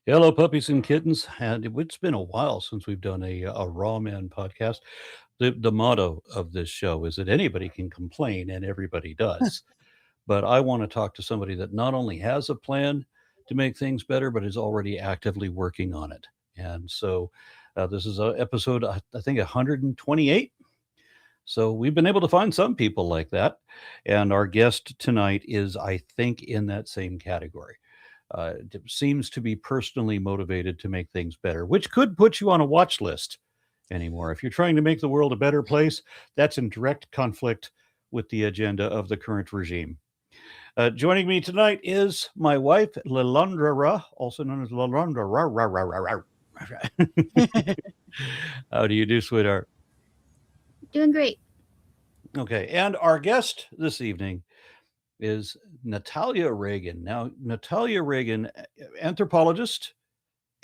Hello, puppies and kittens. And it's been a while since we've done a Raw Man podcast. The motto of this show is that anybody can complain and everybody does. But I want to talk to somebody that not only has a plan to make things better, but is already actively working on it. And so this is episode, I think, 128. So we've been able to find some people like that. And our guest tonight is, I think, in that same category. Seems to be personally motivated to make things better, which could put you on a watch list anymore. If you're trying to make the world a better place, that's in direct conflict with the agenda of the current regime. Joining me tonight is my wife, Lalandra, also known as Lalandra. How do you do, sweetheart? Doing great. Okay, and our guest this evening is Natalia Reagan. Now, Natalia Reagan, anthropologist,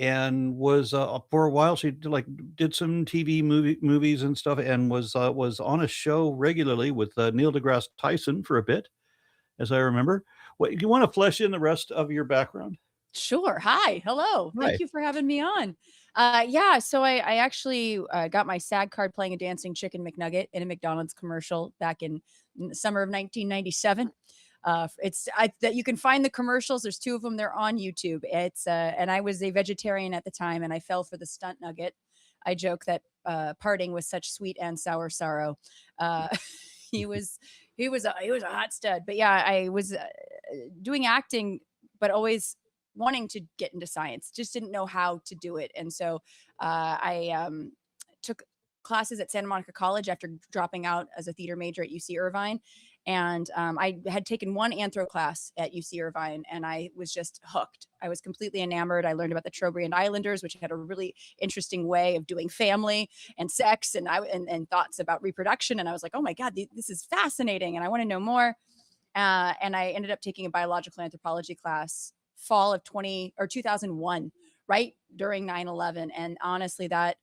and was for a while she did some TV movies and stuff, and was on a show regularly with Neil deGrasse Tyson for a bit, as I remember. What, do you want to flesh in the rest of your background? Sure. Hi. Hello. Hi. Thank you for having me on. Yeah. So I actually got my SAG card playing a dancing chicken McNugget in a McDonald's commercial back in the summer of 1997. That you can find the commercials. There's two of them. They're on YouTube. And I was a vegetarian at the time, and I fell for the stunt nugget. I joke that parting with such sweet and sour sorrow. Uh, he was he was a hot stud. But yeah, I was doing acting, but always wanting to get into science, just didn't know how to do it. And so I took classes at Santa Monica College after dropping out as a theater major at UC Irvine. And I had taken one anthro class at UC Irvine, and I was just hooked. I was completely enamored. I learned about the Trobriand Islanders, which had a really interesting way of doing family and sex, and thoughts about reproduction. And I was like, oh my God, this is fascinating, and I want to know more. And I ended up taking a biological anthropology class fall of 2001, right during 9/11. And honestly, that,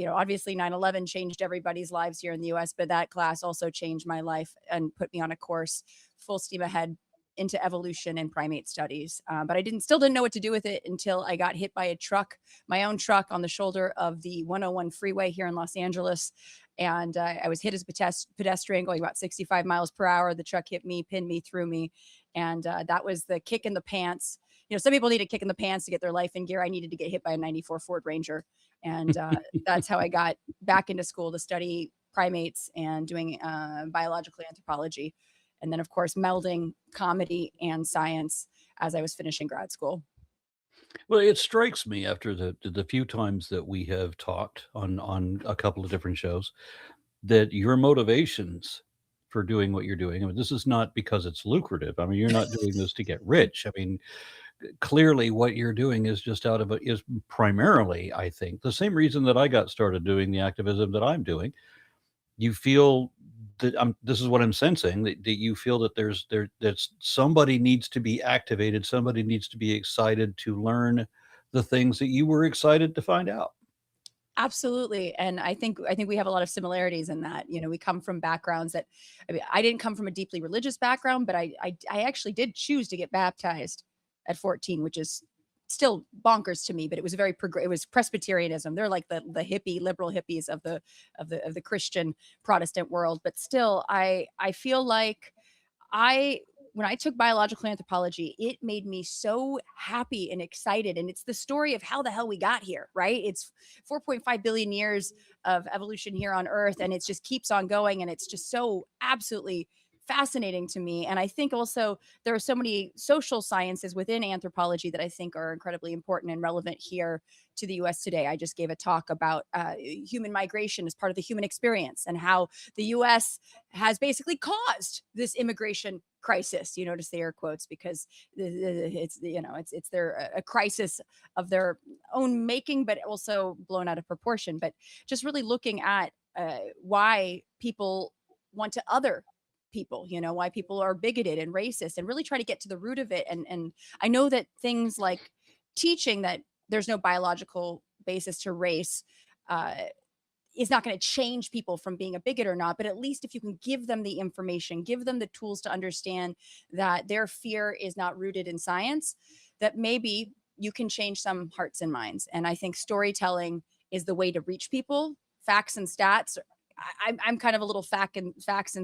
obviously 9/11 changed everybody's lives here in the US, but that class also changed my life and put me on a course full steam ahead into evolution and primate studies. But I still didn't know what to do with it until I got hit by a truck, my own truck, on the shoulder of the 101 freeway here in Los Angeles. And I was hit as a pedestrian going about 65 miles per hour. The truck hit me, pinned me, threw me. And that was the kick in the pants. Some people need a kick in the pants to get their life in gear. I needed to get hit by a 94 Ford Ranger. And that's how I got back into school to study primates and doing biological anthropology. And then, of course, melding comedy and science as I was finishing grad school. Well, it strikes me after the few times that we have talked on a couple of different shows that your motivations for doing what you're doing, I mean, this is not because it's lucrative. I mean, you're not doing this to get rich. I mean, clearly what you're doing is just is primarily, I think, the same reason that I got started doing the activism that I'm doing. You feel that this is what I'm sensing, that you feel that that's somebody needs to be activated, somebody needs to be excited to learn the things that you were excited to find out. Absolutely. And I think we have a lot of similarities in that. We come from backgrounds that, I mean, I didn't come from a deeply religious background, but I actually did choose to get baptized at 14, which is still bonkers to me, but it was it was Presbyterianism. They're like the hippie liberal hippies of the Christian Protestant world. But still, I feel like when I took biological anthropology, it made me so happy and excited. And it's the story of how the hell we got here, right? It's 4.5 billion years of evolution here on Earth, and it just keeps on going. And it's just so absolutely fascinating to me. And I think also there are so many social sciences within anthropology that I think are incredibly important and relevant here to the US today. I just gave a talk about human migration as part of the human experience, and how the US has basically caused this immigration crisis, to say air quotes, because it's their a crisis of their own making, but also blown out of proportion. But just really looking at why people want to other people, why people are bigoted and racist, and really try to get to the root of it. And I know that things like teaching that there's no biological basis to race is not going to change people from being a bigot or not. But at least if you can give them the information, give them the tools to understand that their fear is not rooted in science, that maybe you can change some hearts and minds. And I think storytelling is the way to reach people. Facts and stats. I'm kind of a little facts and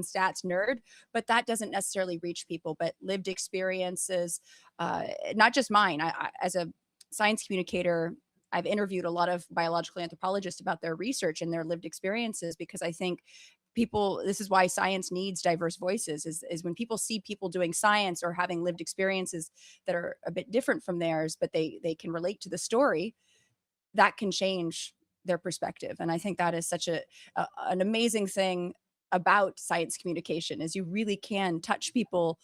stats nerd, but that doesn't necessarily reach people. But lived experiences, not just mine. As a science communicator, I've interviewed a lot of biological anthropologists about their research and their lived experiences, because I think people, this is why science needs diverse voices, is when people see people doing science or having lived experiences that are a bit different from theirs, but they can relate to the story, that can change their perspective. And I think that is such an amazing thing about science communication, is you really can touch people,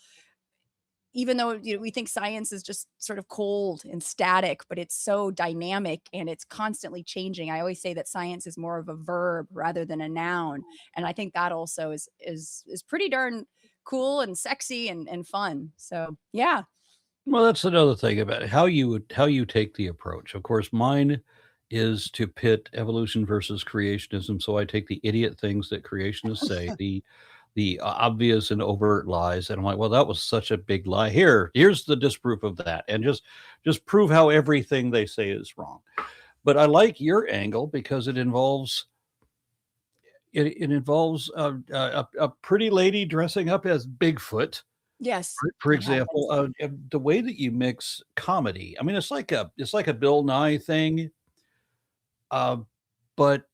even though, we think science is just sort of cold and static, but it's so dynamic and it's constantly changing. I always say that science is more of a verb rather than a noun, and I think that also is pretty darn cool and sexy and fun. So yeah. Well, that's another thing about it, how you take the approach. Of course, mine is to pit evolution versus creationism. So I take the idiot things that creationists say, the obvious and overt lies, and I'm like, well, that was such a big lie. Here's the disproof of that, and just prove how everything they say is wrong. But I like your angle because it involves a pretty lady dressing up as Bigfoot. Yes, For it happens. example, the way that you mix comedy, I mean, it's like a Bill Nye thing, uh, but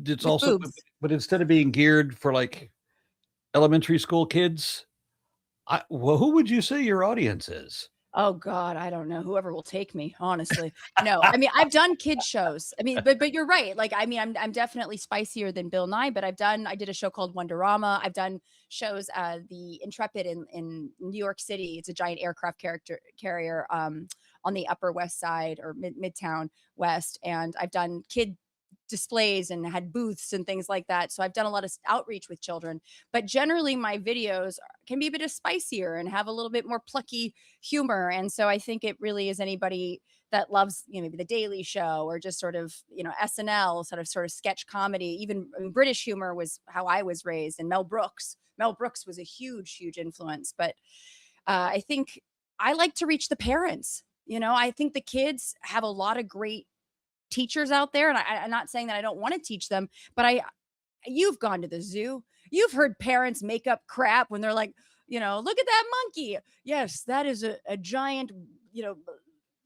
it's With also boobs. but instead of being geared for, like, elementary school kids, well, who would you say your audience is? Oh god, I don't know, whoever will take me, honestly. No, I mean, I've done kids shows. I mean, but you're right. Like, I mean, I'm definitely spicier than Bill Nye, but I did a show called Wonderama. I've done shows, the Intrepid in New York City. It's a giant aircraft character carrier, on the Upper West Side or Midtown West, and I've done kid displays and had booths and things like that. So I've done a lot of outreach with children, but generally my videos can be a bit of spicier and have a little bit more plucky humor. And so I think it really is anybody that loves, maybe the Daily Show or just sort of, SNL, sort of sketch comedy. Even, I mean, British humor was how I was raised, and Mel Brooks. Mel Brooks was a huge, huge influence. But I think I like to reach the parents. I think the kids have a lot of great teachers out there, and I'm not saying that I don't want to teach them, but you've gone to the zoo. You've heard parents make up crap when they're like, look at that monkey. Yes, that is a giant, you know,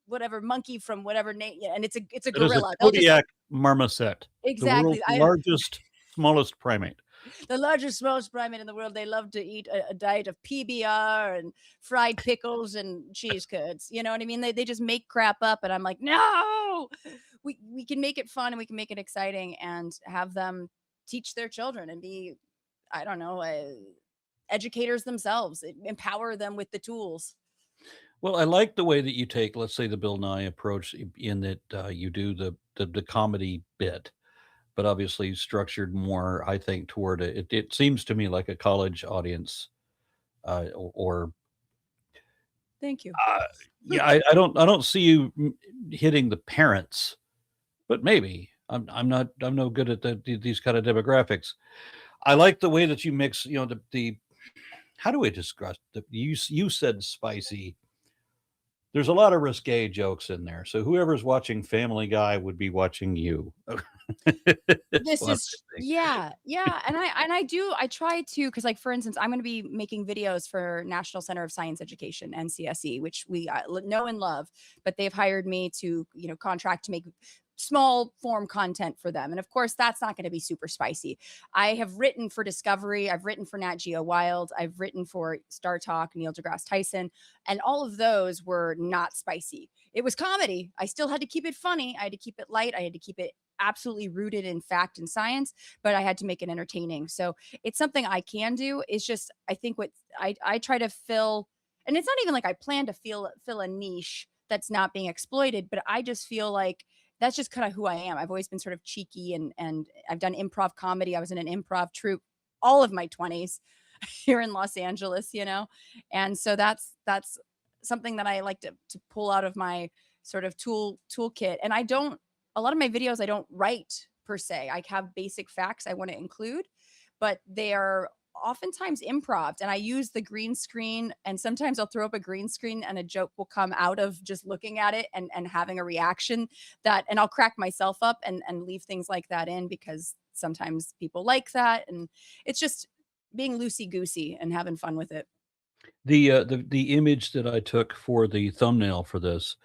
whatever monkey from whatever name, and it's a It is a gorilla. They'll just Kodiak marmoset, the exactly. world's largest, smallest primate. The largest, smallest primate in the world. They love to eat a diet of PBR and fried pickles and cheese curds. You know what I mean? They just make crap up, and I'm like, no, we can make it fun and we can make it exciting and have them teach their children and be, I don't know, educators themselves, empower them with the tools. Well, I like the way that you take, let's say, the Bill Nye approach in that you do the comedy bit, but obviously structured more, I think, toward it seems to me like a college audience, or Thank you. uh, yeah, I don't see you hitting the parents, but maybe I'm no good at these kind of demographics. I like the way that you mix, the how do I describe you said spicy. There's a lot of risque jokes in there, so whoever's watching Family Guy would be watching you. It's This what is I think. yeah, yeah, and I try to, because, like, for instance, I'm gonna be making videos for National Center of Science Education, NCSE, which we, know and love, but they've hired me to, contract to make small form content for them, and of course, that's not gonna be super spicy. I have written for Discovery, I've written for Nat Geo Wild, I've written for Star Talk, Neil deGrasse Tyson, and all of those were not spicy. It was comedy. I still had to keep it funny, I had to keep it light, I had to keep it absolutely rooted in fact and science, but I had to make it entertaining. So it's something I can do. It's just, I think what I try to fill, and it's not even like I plan to fill a niche that's not being exploited, but I just feel like that's just kind of who I am. I've always been sort of cheeky, and I've done improv comedy. I was in an improv troupe all of my 20s here in Los Angeles, and so that's something that I like to pull out of my sort of toolkit. And I don't, a lot of my videos I don't write per se. I have basic facts I want to include, but they are oftentimes improv, and I use the green screen, and sometimes I'll throw up a green screen and a joke will come out of just looking at it and having a reaction that, and I'll crack myself up and leave things like that in because sometimes people like that, and it's just being loosey goosey and having fun with it. The image that I took for the thumbnail for this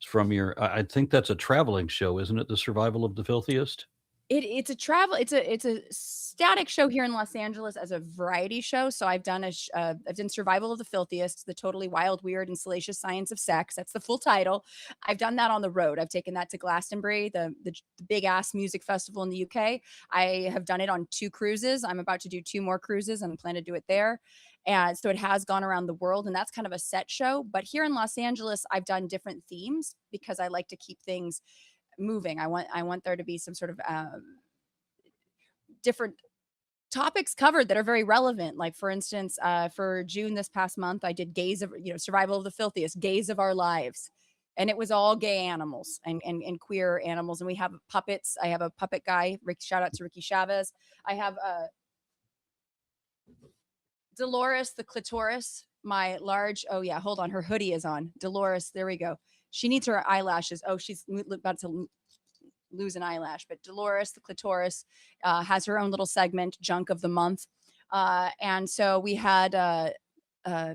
is from your I think that's a traveling show, isn't it? The Survival of the Filthiest? It's a travel it's a static show here in Los Angeles as a variety show, so I've done Survival of the Filthiest, The Totally Wild, Weird, and Salacious Science of Sex, that's the full title. I've done that on the road, I've taken that to Glastonbury, the big ass music festival in the UK. I have done it on 2 cruises, I'm about to do 2 more cruises, and plan to do it there, and so it has gone around the world, and that's kind of a set show, but here in Los Angeles, I've done different themes because I like to keep things moving. I want there to be some sort of different topics covered that are very relevant. Like for instance, for June this past month, I did Survival of the Filthiest, Gaze of Our Lives. And it was all gay animals and queer animals. And we have puppets. I have a puppet guy. Shout out to Ricky Chavez. I have Dolores the clitoris, my large. Oh yeah, hold on. Her hoodie is on. Dolores, there we go. She needs her eyelashes. Oh, she's about to lose an eyelash. But Dolores the clitoris has her own little segment, Junk of the Month. And so we had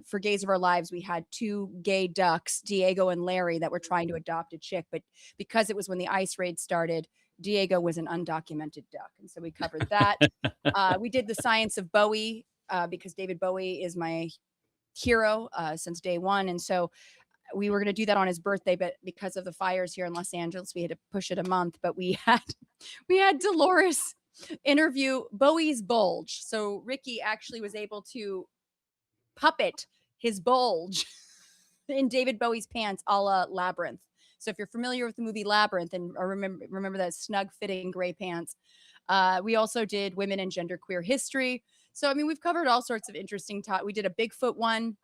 for Gays of Our Lives, we had 2 gay ducks, Diego and Larry, that were trying to adopt a chick. But because it was when the ice raid started, Diego was an undocumented duck. And so we covered that. We did the science of Bowie because David Bowie is my hero since day one. And so we were going to do that on his birthday, but because of the fires here in Los Angeles, we had to push it a month. But we had Dolores interview Bowie's bulge. So Ricky actually was able to puppet his bulge in David Bowie's pants, a la Labyrinth. So if you're familiar with the movie Labyrinth and remember that snug fitting gray pants, we also did women and genderqueer history. So I mean, we've covered all sorts of interesting. We did a Bigfoot one.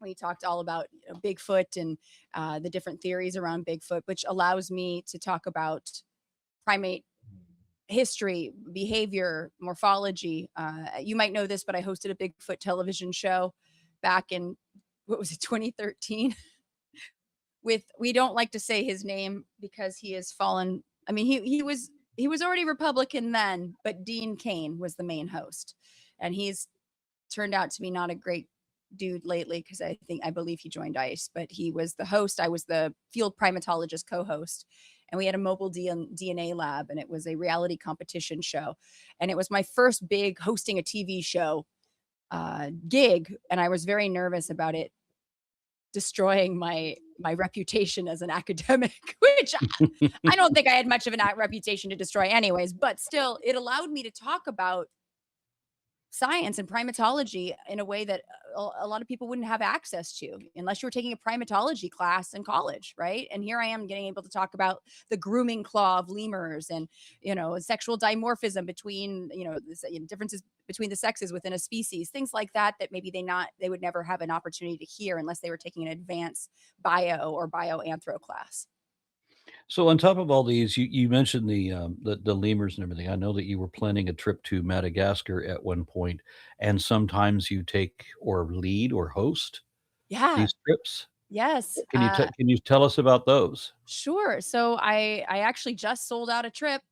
We talked all about Bigfoot and the different theories around Bigfoot, which allows me to talk about primate history, behavior, morphology. You might know this, but I hosted a Bigfoot television show back in, what was it, 2013? We don't like to say his name because he has fallen. I mean, he was already Republican then, but Dean Cain was the main host, and he's turned out to be not a great dude lately because I believe he joined ICE, but he was the host. I was the field primatologist co-host, and we had a mobile DNA lab, and it was a reality competition show, and it was my first big hosting a TV show gig, and I was very nervous about it destroying my reputation as an academic, which I don't think I had much of a reputation to destroy anyways, but still, it allowed me to talk about science and primatology in a way that a lot of people wouldn't have access to unless you were taking a primatology class in college, right? And here I am getting able to talk about the grooming claw of lemurs and sexual dimorphism between differences between the sexes within a species, things like that maybe they would never have an opportunity to hear unless they were taking an advanced bio or bioanthro class. So on top of all these, you mentioned the lemurs and everything. I know that you were planning a trip to Madagascar at one point, and sometimes you take or lead or host Yeah. these trips. Yes. Can you tell us about those? Sure. So I actually just sold out a trip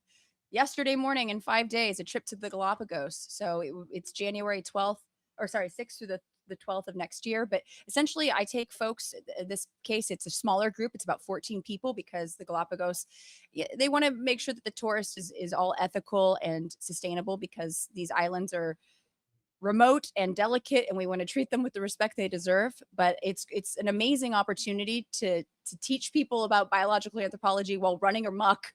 yesterday morning in 5 days, a trip to the Galapagos. So it's January 12th, or sorry, 6th through the 12th of next year. But essentially, I take folks, in this case, it's a smaller group. It's about 14 people because the Galapagos, they want to make sure that the tourist is all ethical and sustainable because these islands are remote and delicate and we want to treat them with the respect they deserve, but it's an amazing opportunity to teach people about biological anthropology while running amok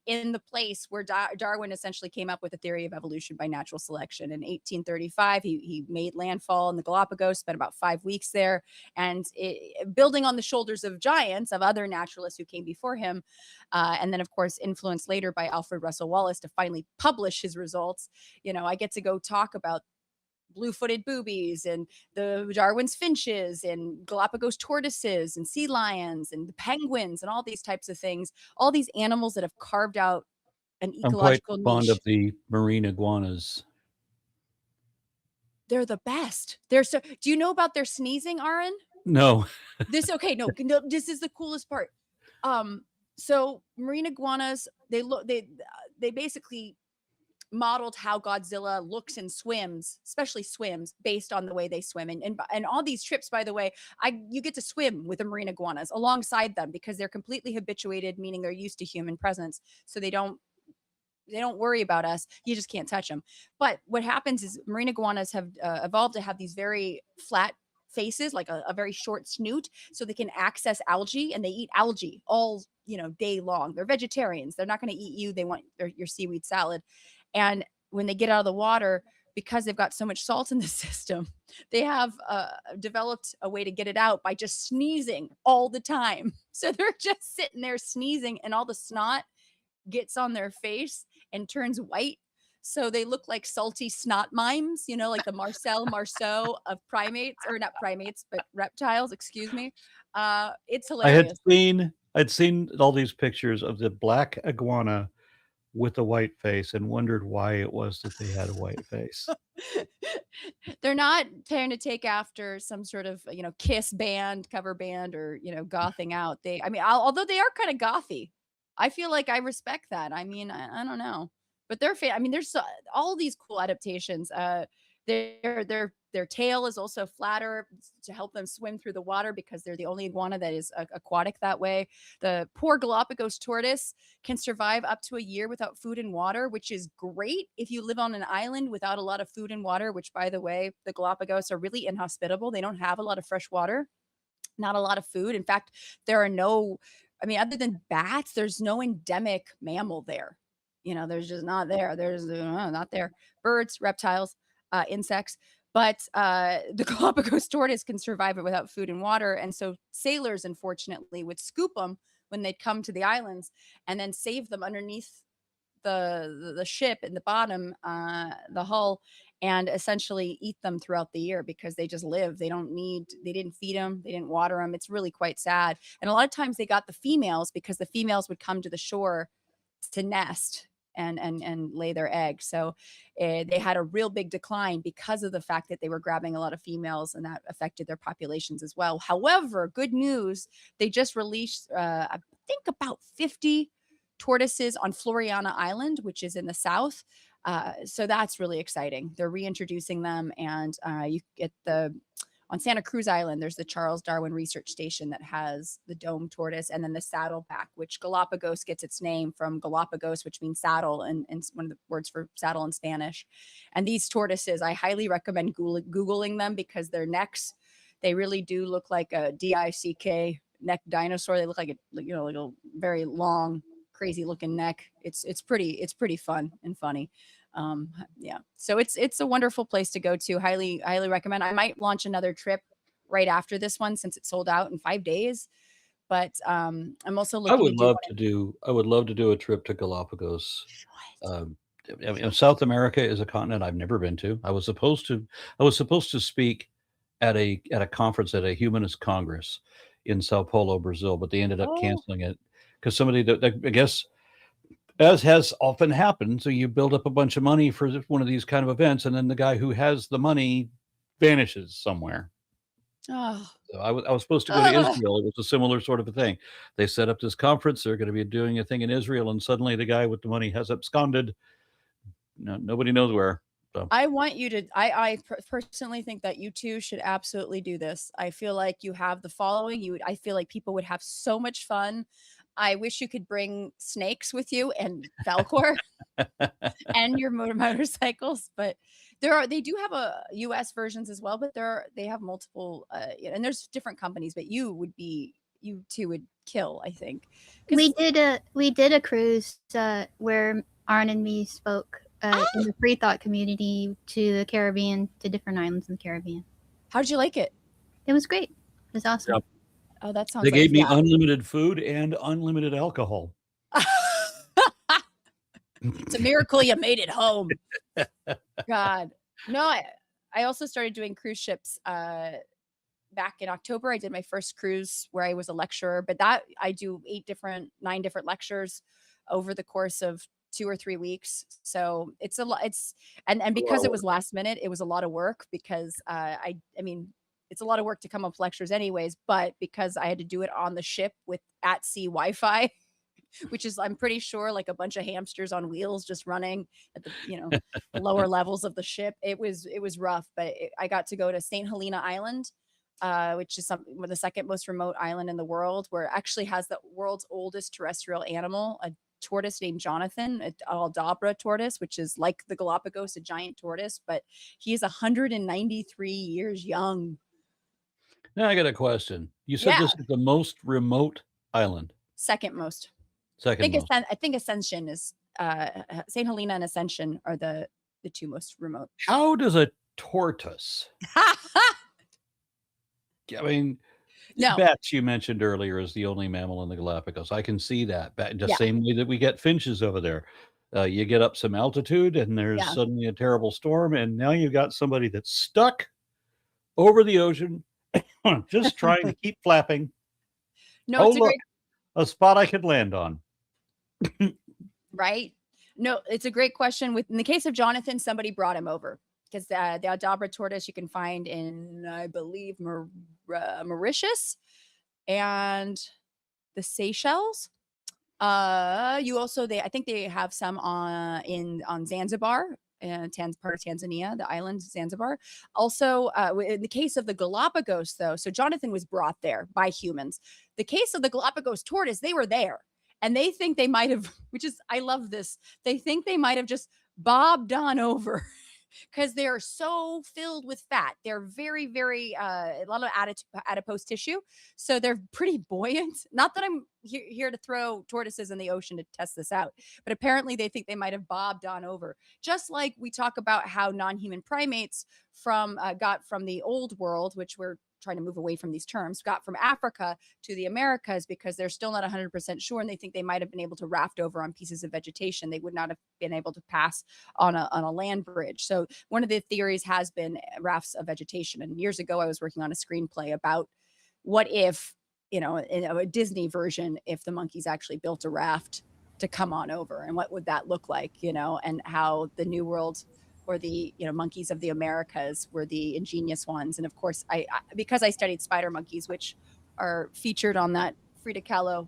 in the place where Darwin essentially came up with a theory of evolution by natural selection in 1835. He made landfall in the Galapagos, spent about 5 weeks there, and building on the shoulders of giants, of other naturalists who came before him, and then of course influenced later by Alfred Russel Wallace to finally publish his results. I get to go talk about blue-footed boobies and the Darwin's finches and Galapagos tortoises and sea lions and the penguins and all these types of things, all these animals that have carved out an I'm quite ecological fond of niche. the marine iguanas. They're the best. They're so Do you know about their sneezing, Aaron? No. Okay, no, this is the coolest part. Um, so marine iguanas, they basically modeled how Godzilla looks and swims, especially swims, based on the way they swim. And all these trips, by the way, you get to swim with the marine iguanas alongside them because they're completely habituated, meaning they're used to human presence, so they don't worry about us. You just can't touch them. But what happens is marine iguanas have evolved to have these very flat faces, like a very short snoot, so they can access algae, and they eat algae all day long. They're vegetarians. They're not going to eat you. They want your seaweed salad. And when they get out of the water, because they've got so much salt in the system, they have developed a way to get it out by just sneezing all the time. So they're just sitting there sneezing, and all the snot gets on their face and turns white. So they look like salty snot mimes, like the Marcel Marceau of primates, or not primates, but reptiles, excuse me. It's I had hilarious. seen I'd seen all these pictures of the black iguana with a white face and wondered why it was that they had a white face. They're not trying to take after some sort of, Kiss band, cover band, or, gothing out. I mean, although they are kind of gothy, I feel like I respect that. I mean, I don't know, but I mean, there's all these cool adaptations. Their tail is also flatter to help them swim through the water because they're the only iguana that is aquatic that way. The poor Galapagos tortoise can survive up to a year without food and water, which is great if you live on an island without a lot of food and water, which, by the way, the Galapagos are really inhospitable. They don't have a lot of fresh water, not a lot of food. In fact, there are no, I mean, other than bats, there's no endemic mammal there. There's just not there. There's not there. Birds, reptiles, insects. But the Galapagos tortoise can survive it without food and water. And so sailors, unfortunately, would scoop them when they'd come to the islands and then save them underneath the ship in the bottom, the hull, and essentially eat them throughout the year because they just live. They didn't feed them, they didn't water them. It's really quite sad. And a lot of times they got the females because the females would come to the shore to nest and lay their eggs. So they had a real big decline because of the fact that they were grabbing a lot of females, and that affected their populations as well. However, good news, they just released, I think, about 50 tortoises on Floriana Island, which is in the south. So that's really exciting. They're reintroducing them, and you get on Santa Cruz Island, there's the Charles Darwin Research Station that has the dome tortoise, and then the saddleback, which Galapagos gets its name from Galapagos, which means saddle, and one of the words for saddle in Spanish. And these tortoises, I highly recommend Googling them because their necks, they really do look like a DICK neck dinosaur. They look like like a very long, crazy looking neck. It's pretty fun and funny. Yeah. So it's a wonderful place to go to. Highly recommend. I might launch another trip right after this one since it sold out in 5 days. But I'm also I looking to would do love one to do I would love to do a trip to Galapagos. in Um, I mean, South America is a continent I've never been to. I was supposed to speak at a conference at a humanist congress in Sao Paulo, Brazil, but they ended up Oh, canceling it because somebody that I guess, as has often happened, so you build up a bunch of money for one of these kind of events, and then the guy who has the money vanishes somewhere. oh, So I was supposed to go to ugh. Israel. It was a similar sort of a thing. They set up this conference. They're going to be doing a thing in Israel, and suddenly the guy with the money has absconded. No, nobody knows where. So I want you to. I personally think that you two should absolutely do this. I feel like you have the following. I feel like people would have so much fun. I wish you could bring snakes with you and Falcor and your motorcycles, but they do have a US versions as well, but they have multiple, and there's different companies, but you two would kill, I think. We Because did a cruise where Arn and me spoke in the free thought community to the Caribbean, to different islands in the Caribbean. how did you like it? It was great. It was awesome. yeah, Oh, that they sounds like, gave me yeah. unlimited food and unlimited alcohol. It's a miracle you made it home. God. No, I also started doing cruise ships back in October. I did my first cruise where I was a lecturer, but that I do 9 different lectures over the course of 2 or 3 weeks. So it's a lot. And A lot because of it work. was last minute, it was a lot of work because I mean, it's a lot of work to come up with lectures anyways, but because I had to do it on the ship with at sea Wi-Fi, which is I'm pretty sure like a bunch of hamsters on wheels just running at the, the lower levels of the ship. It was rough, but I got to go to St. Helena Island, which is the second most remote island in the world, where it actually has the world's oldest terrestrial animal, a tortoise named Jonathan, an Aldabra tortoise, which is like the Galapagos, a giant tortoise, but he is 193 years young. Now I got a question. You said Yeah, this is the most remote island, second most. second most. I think Ascension is St. Helena and Ascension are the two most remote. How does a tortoise? I mean, No, bats you mentioned earlier is the only mammal in the Galapagos. I can see that. The yeah, same way that we get finches over there. You get up some altitude, and there's yeah. suddenly a terrible storm, and now you've got somebody that's stuck over the ocean, just trying to keep flapping. No, Oh, it's a look, great a spot I could land on. right. No, it's a great question. With in the case of Jonathan, somebody brought him over because the Aldabra tortoise you can find in, I believe, Mauritius and the Seychelles. You also I think they have some on Zanzibar, part of Tanzania, the island Zanzibar. Also, in the case of the Galapagos, though, so Jonathan was brought there by humans. The case of the Galapagos tortoise, they were there, and they think they might have, which is I love this. They think they might have just bobbed on over because they are so filled with fat. They're very, very a lot of adipose tissue, so they're pretty buoyant. Not that I'm here to throw tortoises in the ocean to test this out, but apparently they think they might have bobbed on over. Just like we talk about how non-human primates got from the old world, which we're trying to move away from these terms, got from Africa to the Americas because they're still not 100% sure, and they think they might have been able to raft over on pieces of vegetation. They would not have been able to pass on a land bridge. So one of the theories has been rafts of vegetation. And years ago, I was working on a screenplay about what if, in a Disney version, if the monkeys actually built a raft to come on over, and what would that look like, and how the New World or the monkeys of the Americas were the ingenious ones. And of course, because I studied spider monkeys, which are featured on that Frida Kahlo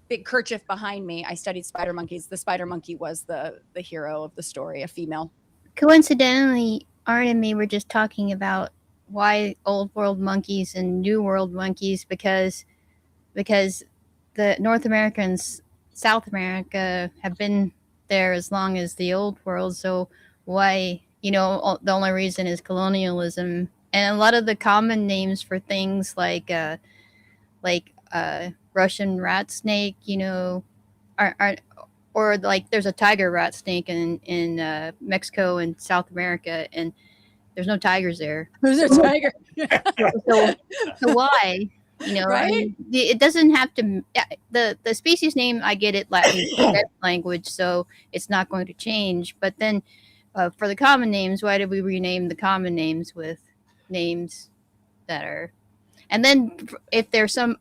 big kerchief behind me, I studied spider monkeys. The spider monkey was the hero of the story, a female. Coincidentally, Art and me were just talking about why old world monkeys and new world monkeys because the North America and South America have been there as long as the old world. So why, the only reason is colonialism. And a lot of the common names for things like Russian rat snake, are or like there's a tiger rat snake in Mexico and South America, and there's no tigers there. There's a tiger. So why? I Right? mean, it doesn't have to. The species name, I get it, Latin language, so it's not going to change. But then, for the common names, why did we rename the common names with names that are? And then, if there's some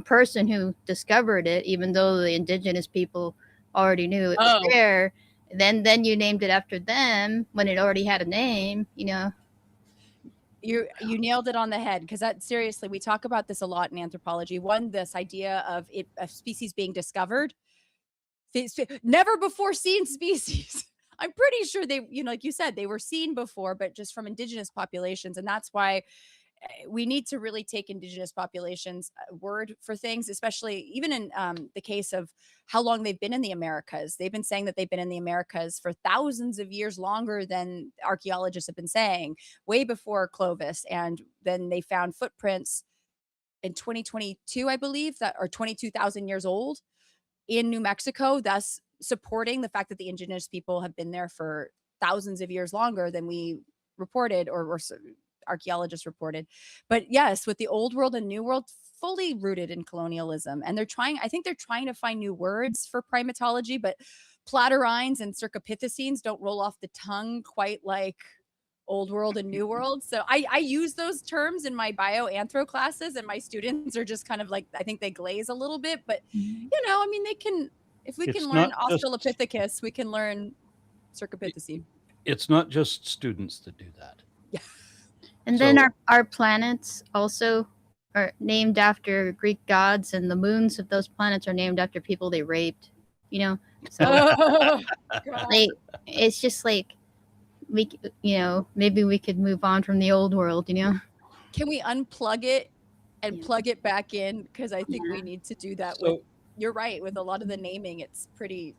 person who discovered it, even though the indigenous people already knew it was there, then you named it after them when it already had a name. You nailed it on the head, because that seriously, we talk about this a lot in anthropology. One, this idea of a species being discovered, never before seen species. I'm pretty sure they, like you said, they were seen before, but just from indigenous populations. And that's why we need to really take indigenous populations word for things, especially even in the case of how long they've been in the Americas. They've been saying that they've been in the Americas for thousands of years, longer than archaeologists have been saying, way before Clovis. And then they found footprints in 2022, I believe, that are 22,000 years old in New Mexico, thus supporting the fact that the indigenous people have been there for thousands of years longer than we reported or archaeologists reported. But yes, with the old world and new world fully rooted in colonialism, and I think they're trying to find new words for primatology, but platyrrhines and cercopithecines don't roll off the tongue quite like old world and new world. So I use those terms in my bioanthro classes, and my students are just kind of like, I think they glaze a little bit, but Mhm. I mean, they can, if we can It's learn not just Australopithecus, we can learn Cercopithecine. it's not just students that do that. Yeah. And then So our planets also are named after Greek gods, and the moons of those planets are named after people they raped. You know, so Oh, God. like it's just like maybe we could move on from the old world. Can we unplug it and Yeah. plug it back in? Because I think we Yeah. need to do that with, so you're right, with a lot of the naming, it's pretty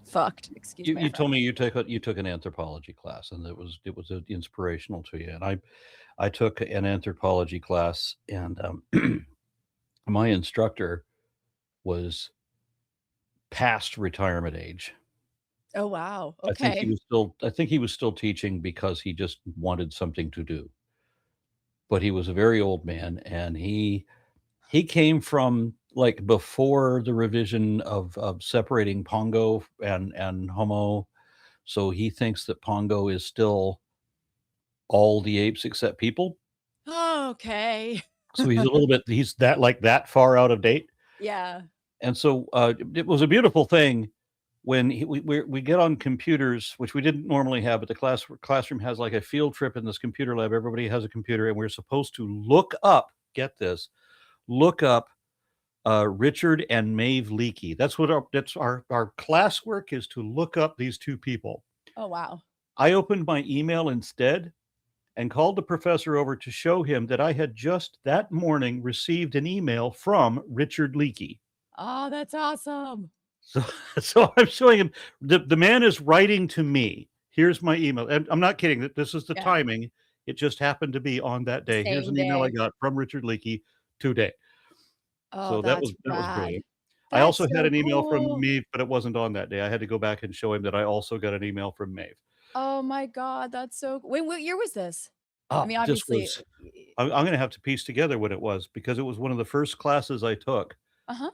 fucked. Excuse you, my you told French. me you took an anthropology class, and it was inspirational to you. And I took an anthropology class, and my instructor was past retirement age. Oh, wow. I think Okay. he was still teaching because he just wanted something to do. But he was a very old man, and he came from like before the revision of separating Pongo and Homo. So he thinks that Pongo is still all the apes except people. Okay. So he's that far out of date. Yeah. And so it was a beautiful thing when we get on computers, which we didn't normally have, but the classroom has like a field trip in this computer lab. Everybody has a computer, and we're supposed to look up. Get this, look up Richard and Maeve Leakey. That's our classwork is to look up these two people. Oh, wow. I opened my email instead and called the professor over to show him that I had just that morning received an email from Richard Leakey. Oh, that's awesome. So, so I'm showing him the man is writing to me. Here's my email. And I'm not kidding. That this is the Yeah. timing. It just happened to be on that day. Here's Same an email I day. got from Richard Leakey today. Oh, So that's that was rad. brilliant. I That's also had so an email from cool. Maeve, but it wasn't on that day. I had to go back and show him that I also got an email from Maeve. Oh my God, that's so, wait, what year was this? I Ah, mean, this obviously, was I'm going to have to piece together what it was because it was one of the first classes I took uh-huh.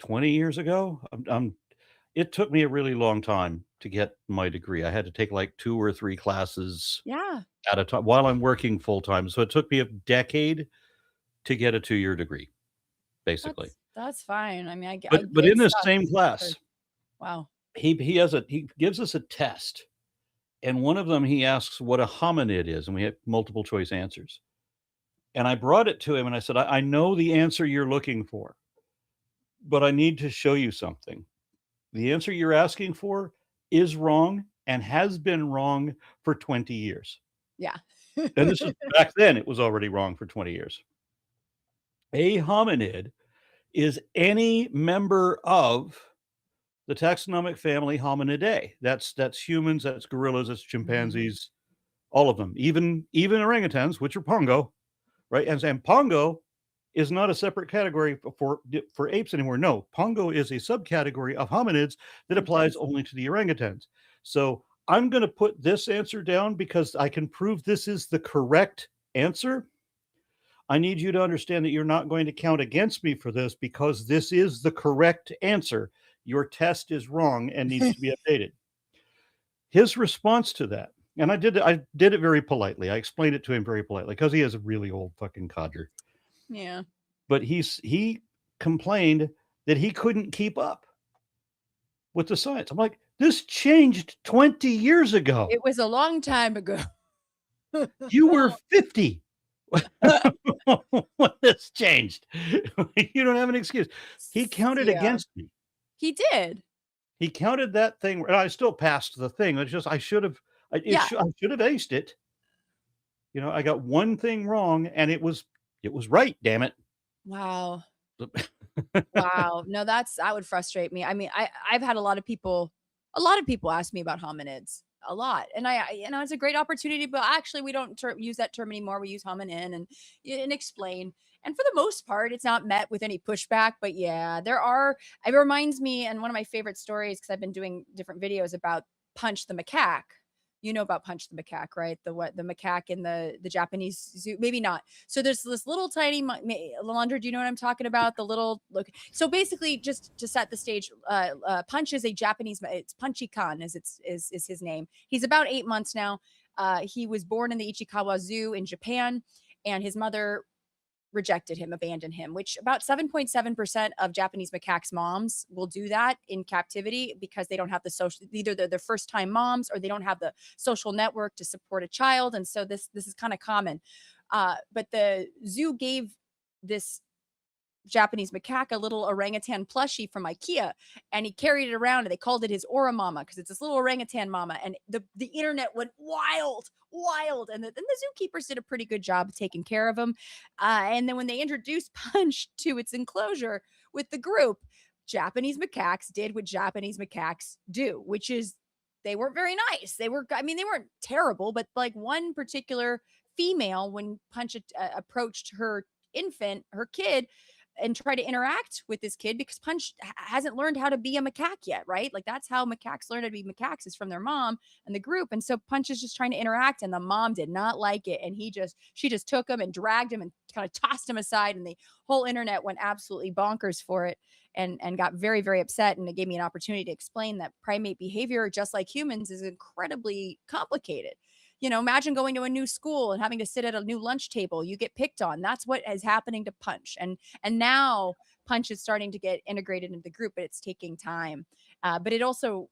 20 years ago. It took me a really long time to get my degree. I had to take like 2 or 3 classes Yeah. at a time while I'm working full time. So it took me a decade to get a 2-year degree, basically. That's fine. I mean, I But it in this sucks. same class, Wow. he gives us a test, and one of them he asks what a hominid is, and we had multiple choice answers. And I brought it to him and I said, I know the answer you're looking for, but I need to show you something. The answer you're asking for is wrong and has been wrong for 20 years. Yeah. And this is back then, it was already wrong for 20 years. A hominid is any member of the taxonomic family Hominidae. That's humans, that's gorillas, that's chimpanzees, all of them, even orangutans, which are Pongo, right? And Pongo is not a separate category for apes anymore. No, Pongo is a subcategory of hominids that applies only to the orangutans. So I'm going to put this answer down because I can prove this is the correct answer. I need you to understand that you're not going to count against me for this because this is the correct answer. Your test is wrong and needs to be updated. His response to that, and I did it very politely. I explained it to him very politely because he is a really old fucking codger. Yeah. But he complained that he couldn't keep up with the science. I'm like, this changed 20 years ago. It was a long time ago. You were 50 when this changed. You don't have an excuse. He counted Yeah. against me. He did. He counted that thing, and I still passed the thing. It's just I should have Yeah. I should have aced it. You know, I got one thing wrong, and it was right. Damn it. Wow. Wow. No, that would frustrate me. I mean, I've had a lot of people ask me about hominids a lot. And it's a great opportunity, but actually we don't use that term anymore. We use hominin and explain. And for the most part, it's not met with any pushback, but yeah, it reminds me, and one of my favorite stories, cause I've been doing different videos about Punch the macaque, You know about Punch the macaque, right? The macaque in the Japanese zoo? Maybe not. So there's this little tiny Lalandra. Do you know what I'm talking about? The little look. So basically, just to set the stage, Punch is a Japanese. It's Punchy Khan, is his name. He's about 8 months now. He was born in the Ichikawa Zoo in Japan, and his mother rejected him, abandoned him, which about 7.7% of Japanese macaques moms will do that in captivity because they don't have the social, either they're their first time moms or they don't have the social network to support a child. And so this is kind of common. But the zoo gave this Japanese macaque a little orangutan plushie from IKEA, and he carried it around and they called it his Aura Mama because it's this little orangutan mama. And the internet went wild. And the zookeepers did a pretty good job of taking care of him. And then when they introduced Punch to its enclosure with the group, Japanese macaques did what Japanese macaques do, which is they weren't very nice. They weren't terrible, but like one particular female, when Punch approached her kid, and try to interact with this kid because Punch hasn't learned how to be a macaque yet, right? Like that's how macaques learn how to be macaques is from their mom and the group. And so Punch is just trying to interact, and the mom did not like it. And she just took him and dragged him and kind of tossed him aside. And the whole internet went absolutely bonkers for it and got very, very upset. And it gave me an opportunity to explain that primate behavior, just like humans, is incredibly complicated. Imagine going to a new school and having to sit at a new lunch table. You get picked on. That's what is happening to Punch. And now Punch is starting to get integrated into the group, but it's taking time. But it also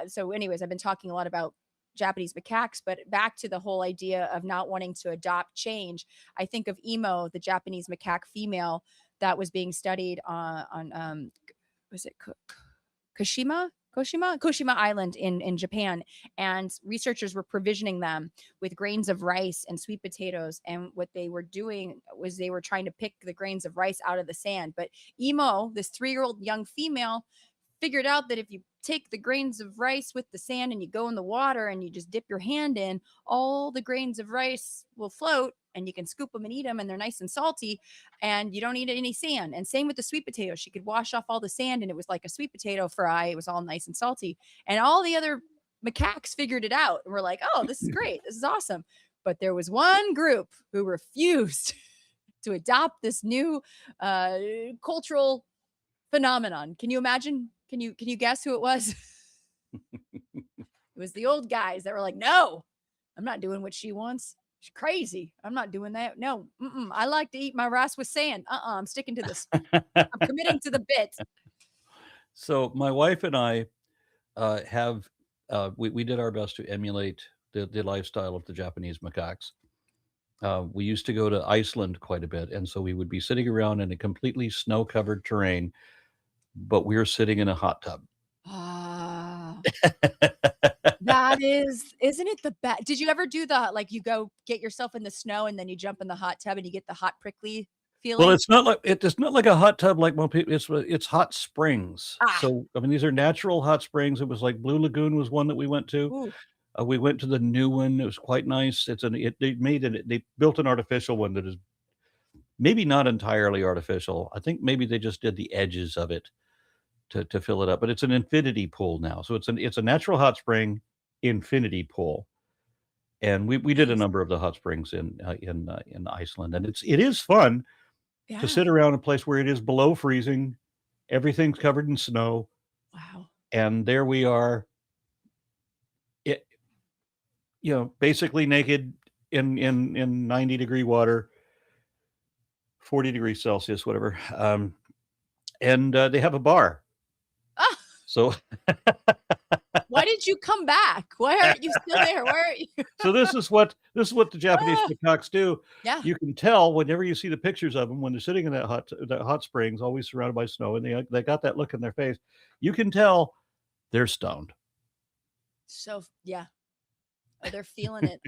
so anyways, I've been talking a lot about Japanese macaques, but back to the whole idea of not wanting to adopt change. I think of Emo, the Japanese macaque female that was being studied on was it Koshima Island in Japan, and researchers were provisioning them with grains of rice and sweet potatoes. And what they were doing was they were trying to pick the grains of rice out of the sand. But Emo, this 3-year-old young female, figured out that if you take the grains of rice with the sand and you go in the water and you just dip your hand in, all the grains of rice will float and you can scoop them and eat them, and they're nice and salty and you don't need any sand. And same with the sweet potato. She could wash off all the sand and it was like a sweet potato fry. It was all nice and salty. And all the other macaques figured it out and were like, oh, this is great. This is awesome. But there was one group who refused to adopt this new cultural phenomenon. Can you imagine? Can you guess who it was? It was the old guys that were like, no, I'm not doing what she wants. She's crazy. I'm not doing that. No, I like to eat my rice with sand. I'm sticking to this. I'm committing to the bit. So my wife and I have we did our best to emulate the lifestyle of the Japanese macaques. We used to go to Iceland quite a bit, and so we would be sitting around in a completely snow-covered terrain, but we were sitting in a hot tub. Ah, isn't it the best? Did you ever do you go get yourself in the snow and then you jump in the hot tub and you get the hot prickly Well, feeling? it's not like a hot tub like most people. It's hot springs. Ah, So I mean, these are natural hot springs. It was like Blue Lagoon was one that we went to. ooh, We went to the new one. It was quite nice. They built an artificial one that is maybe not entirely artificial. I think maybe they just did the edges of it to fill it up. But it's an infinity pool now. So it's a natural hot spring infinity pool. And we did a nice. number of the hot springs in Iceland, and it is fun to Yeah. sit around a place where it is below freezing, everything's covered in snow, Wow. and there we are, it, basically naked in 90-degree water, 40 degrees Celsius, whatever. And they have a bar. Ah, So why did you come back? Why aren't you still there? Why aren't you? so this is what the Japanese Ah, macaques do. yeah. You can tell whenever you see the pictures of them when they're sitting in that hot springs, always surrounded by snow, and they got that look in their face. You can tell they're stoned. So yeah. Oh, they're feeling it.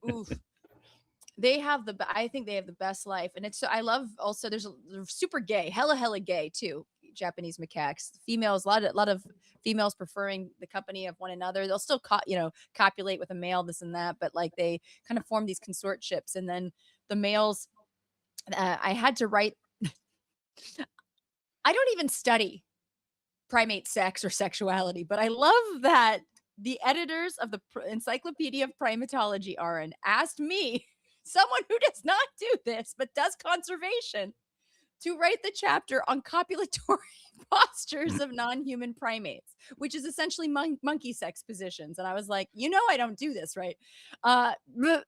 Oof. I think they have the best life. And I love also, they're super gay, hella gay too. Japanese macaques, females, a lot of females preferring the company of one another. They'll still copulate with a male, this and that, but like they kind of form these consortships. And then the males, I had to write, I don't even study primate sex or sexuality, but I love that the editors of the Encyclopedia of Primatology, Aron, asked me, someone who does not do this but does conservation, to write the chapter on copulatory postures of non-human primates, which is essentially monkey sex positions. And I was like, I don't do this, right? But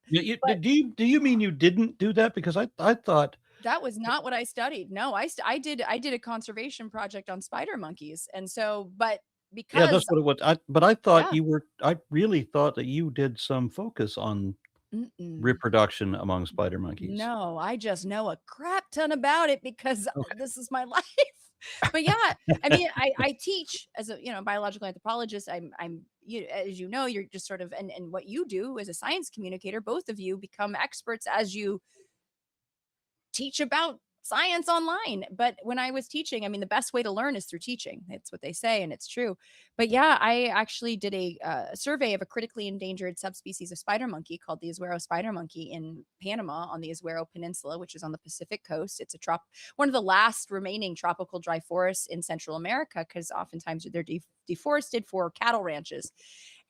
Do you mean you didn't do that? Because I thought that was not what I studied. No, I did a conservation project on spider monkeys, and so, but yeah, that's because what it was. But I thought yeah, you were. I really thought that you did some focus on mm-mm. reproduction among spider monkeys. No, I just know a crap ton about it because Okay. this is my life. But yeah, I mean, I teach as a biological anthropologist. I'm as you know, you're just sort of, and what you do as a science communicator, both of you become experts as you teach about science online. But when I was teaching, I mean, the best way to learn is through teaching. It's what they say, and it's true. But yeah, I actually did a survey of a critically endangered subspecies of spider monkey called the Azuero spider monkey in Panama on the Azuero Peninsula, which is on the Pacific coast. It's one of the last remaining tropical dry forests in Central America, because oftentimes they're deforested for cattle ranches.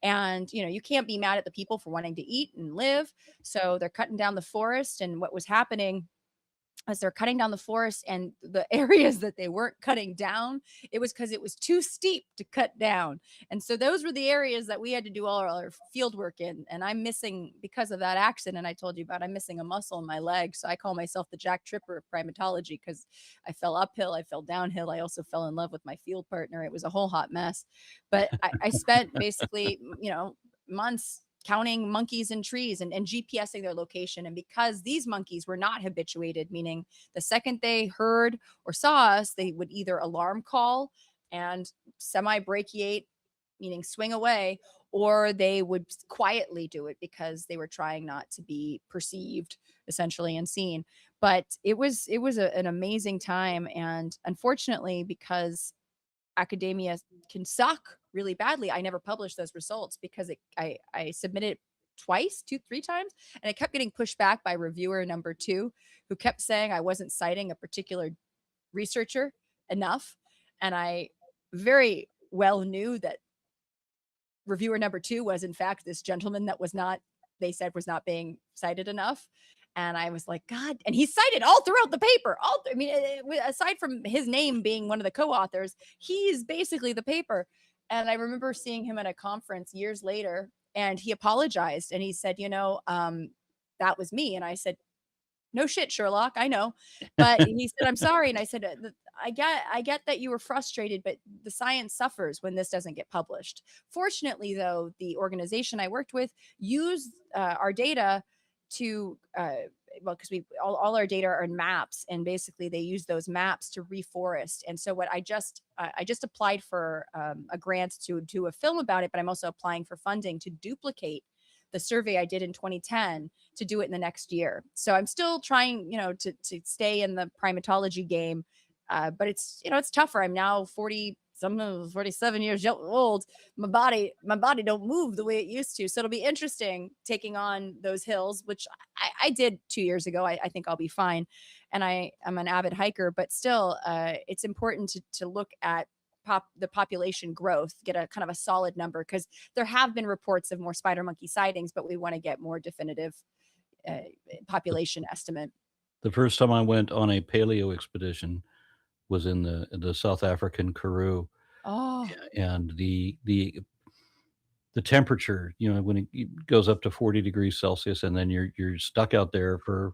And you can't be mad at the people for wanting to eat and live, so they're cutting down the forest. And what was happening as they're cutting down the forest, and the areas that they weren't cutting down, it was because it was too steep to cut down. And so those were the areas that we had to do all our field work in. And I'm missing, because of that accident I told you about, I'm missing a muscle in my leg. So I call myself the Jack Tripper of primatology, because I fell uphill, I fell downhill, I also fell in love with my field partner. It was a whole hot mess. But I spent basically, months counting monkeys in trees and GPSing their location. And because these monkeys were not habituated, meaning the second they heard or saw us, they would either alarm call and semi-brachiate, meaning swing away, or they would quietly do it because they were trying not to be perceived, essentially, and seen. But it was an amazing time. And unfortunately, because academia can suck really badly, I never published those results because I submitted twice, 3 times, and I kept getting pushed back by reviewer number 2, who kept saying I wasn't citing a particular researcher enough. And I very well knew that reviewer number 2 was in fact this gentleman that was not, they said, was not being cited enough. And I was like, God, and he's cited all throughout the paper. I mean, aside from his name being one of the co-authors, he's basically the paper. And I remember seeing him at a conference years later, and he apologized and he said, that was me. And I said, no shit, Sherlock, I know. But he said, I'm sorry. And I said, I get that you were frustrated, but the science suffers when this doesn't get published. Fortunately, though, the organization I worked with used our data to well, because we all our data are in maps, and basically they use those maps to reforest. And so what I just applied for a grant to do a film about it, but I'm also applying for funding to duplicate the survey I did in 2010 to do it in the next year. So I'm still trying, to stay in the primatology game. But it's tougher. I'm now 47 years old. My body don't move the way it used to. So it'll be interesting taking on those hills, which I did 2 years ago. I think I'll be fine. And I'm an avid hiker, but still, it's important to look at the population growth, get a kind of a solid number, because there have been reports of more spider monkey sightings, but we want to get more definitive population estimate. The first time I went on a paleo expedition was in the South African Karoo, Oh, and the temperature, when it goes up to 40 degrees Celsius, and then you're stuck out there for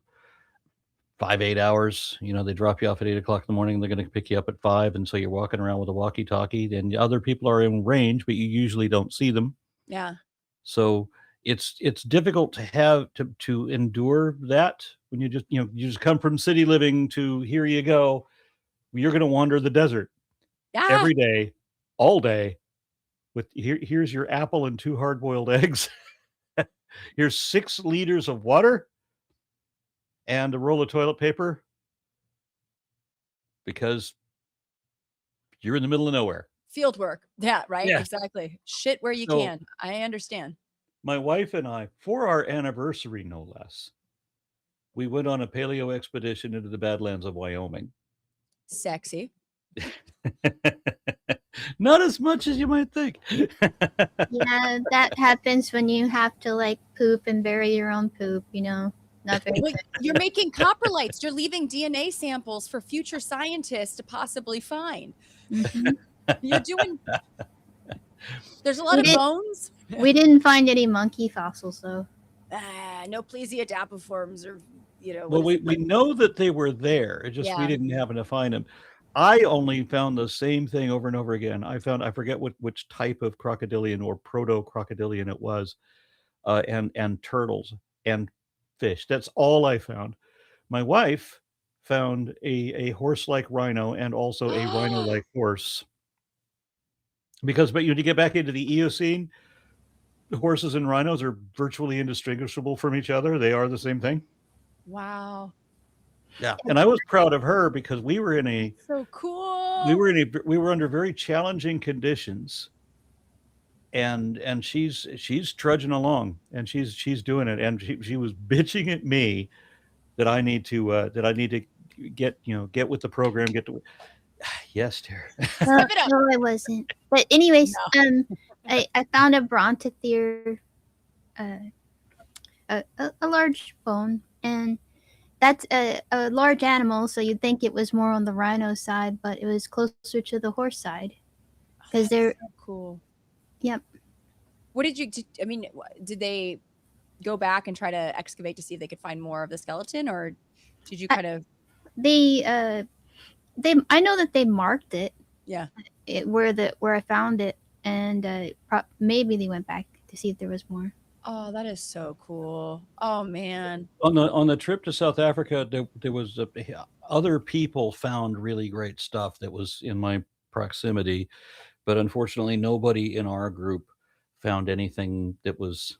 8 hours. They drop you off at 8 o'clock in the morning. They're going to pick you up at 5, and so you're walking around with a walkie-talkie, and other people are in range, but you usually don't see them. yeah. So it's difficult to have to endure that when you just come from city living to here you go. You're going to wander the desert Yeah. every day, all day. With here's your apple and 2 hard-boiled eggs. Here's 6 liters of water and a roll of toilet paper, because you're in the middle of nowhere. Field work. Yeah, right. Yeah. Exactly. Shit where you So can. I understand. my wife and I, for our anniversary, no less, we went on a paleo expedition into the Badlands of Wyoming. Sexy. Not as much as you might think. Yeah, that happens when you have to like poop and bury your own poop. Not very Well, good. you're making coprolites. You're leaving DNA samples for future scientists to possibly find. Hmm. You're doing. There's a lot We of did. bones. We didn't find any monkey fossils though. No plesiadapiforms or what Well, is we it? know that they were there. It's just we Yeah. didn't happen to find them. I only found the same thing over and over again. I forget which type of crocodilian or proto crocodilian it was, and turtles and fish. That's all I found. My wife found a horse-like rhino and also a rhino-like horse. Because, but when you get back into the Eocene, horses and rhinos are virtually indistinguishable from each other. They are the same thing. Wow. Yeah, and I was proud of her because we were So cool. we were under very challenging conditions, and she's trudging along, and she's doing it, and she was bitching at me that I need to get with the program, get to yes, dear. No, Step it up. no, I wasn't. But anyways, No. I found a brontothere, uh, a large bone, and that's a large animal, so you'd think it was more on the rhino side, but it was closer to the horse side because they're. So cool. Yep. What did you? I mean, did they go back and try to excavate to see if they could find more of the skeleton, or did you kind of? They I know that they marked it. Yeah. Where I found it, and maybe they went back to see if there was more. Oh, that is so cool. Oh man. On the trip to South Africa, there was other people found really great stuff that was in my proximity, but unfortunately, nobody in our group found anything that was.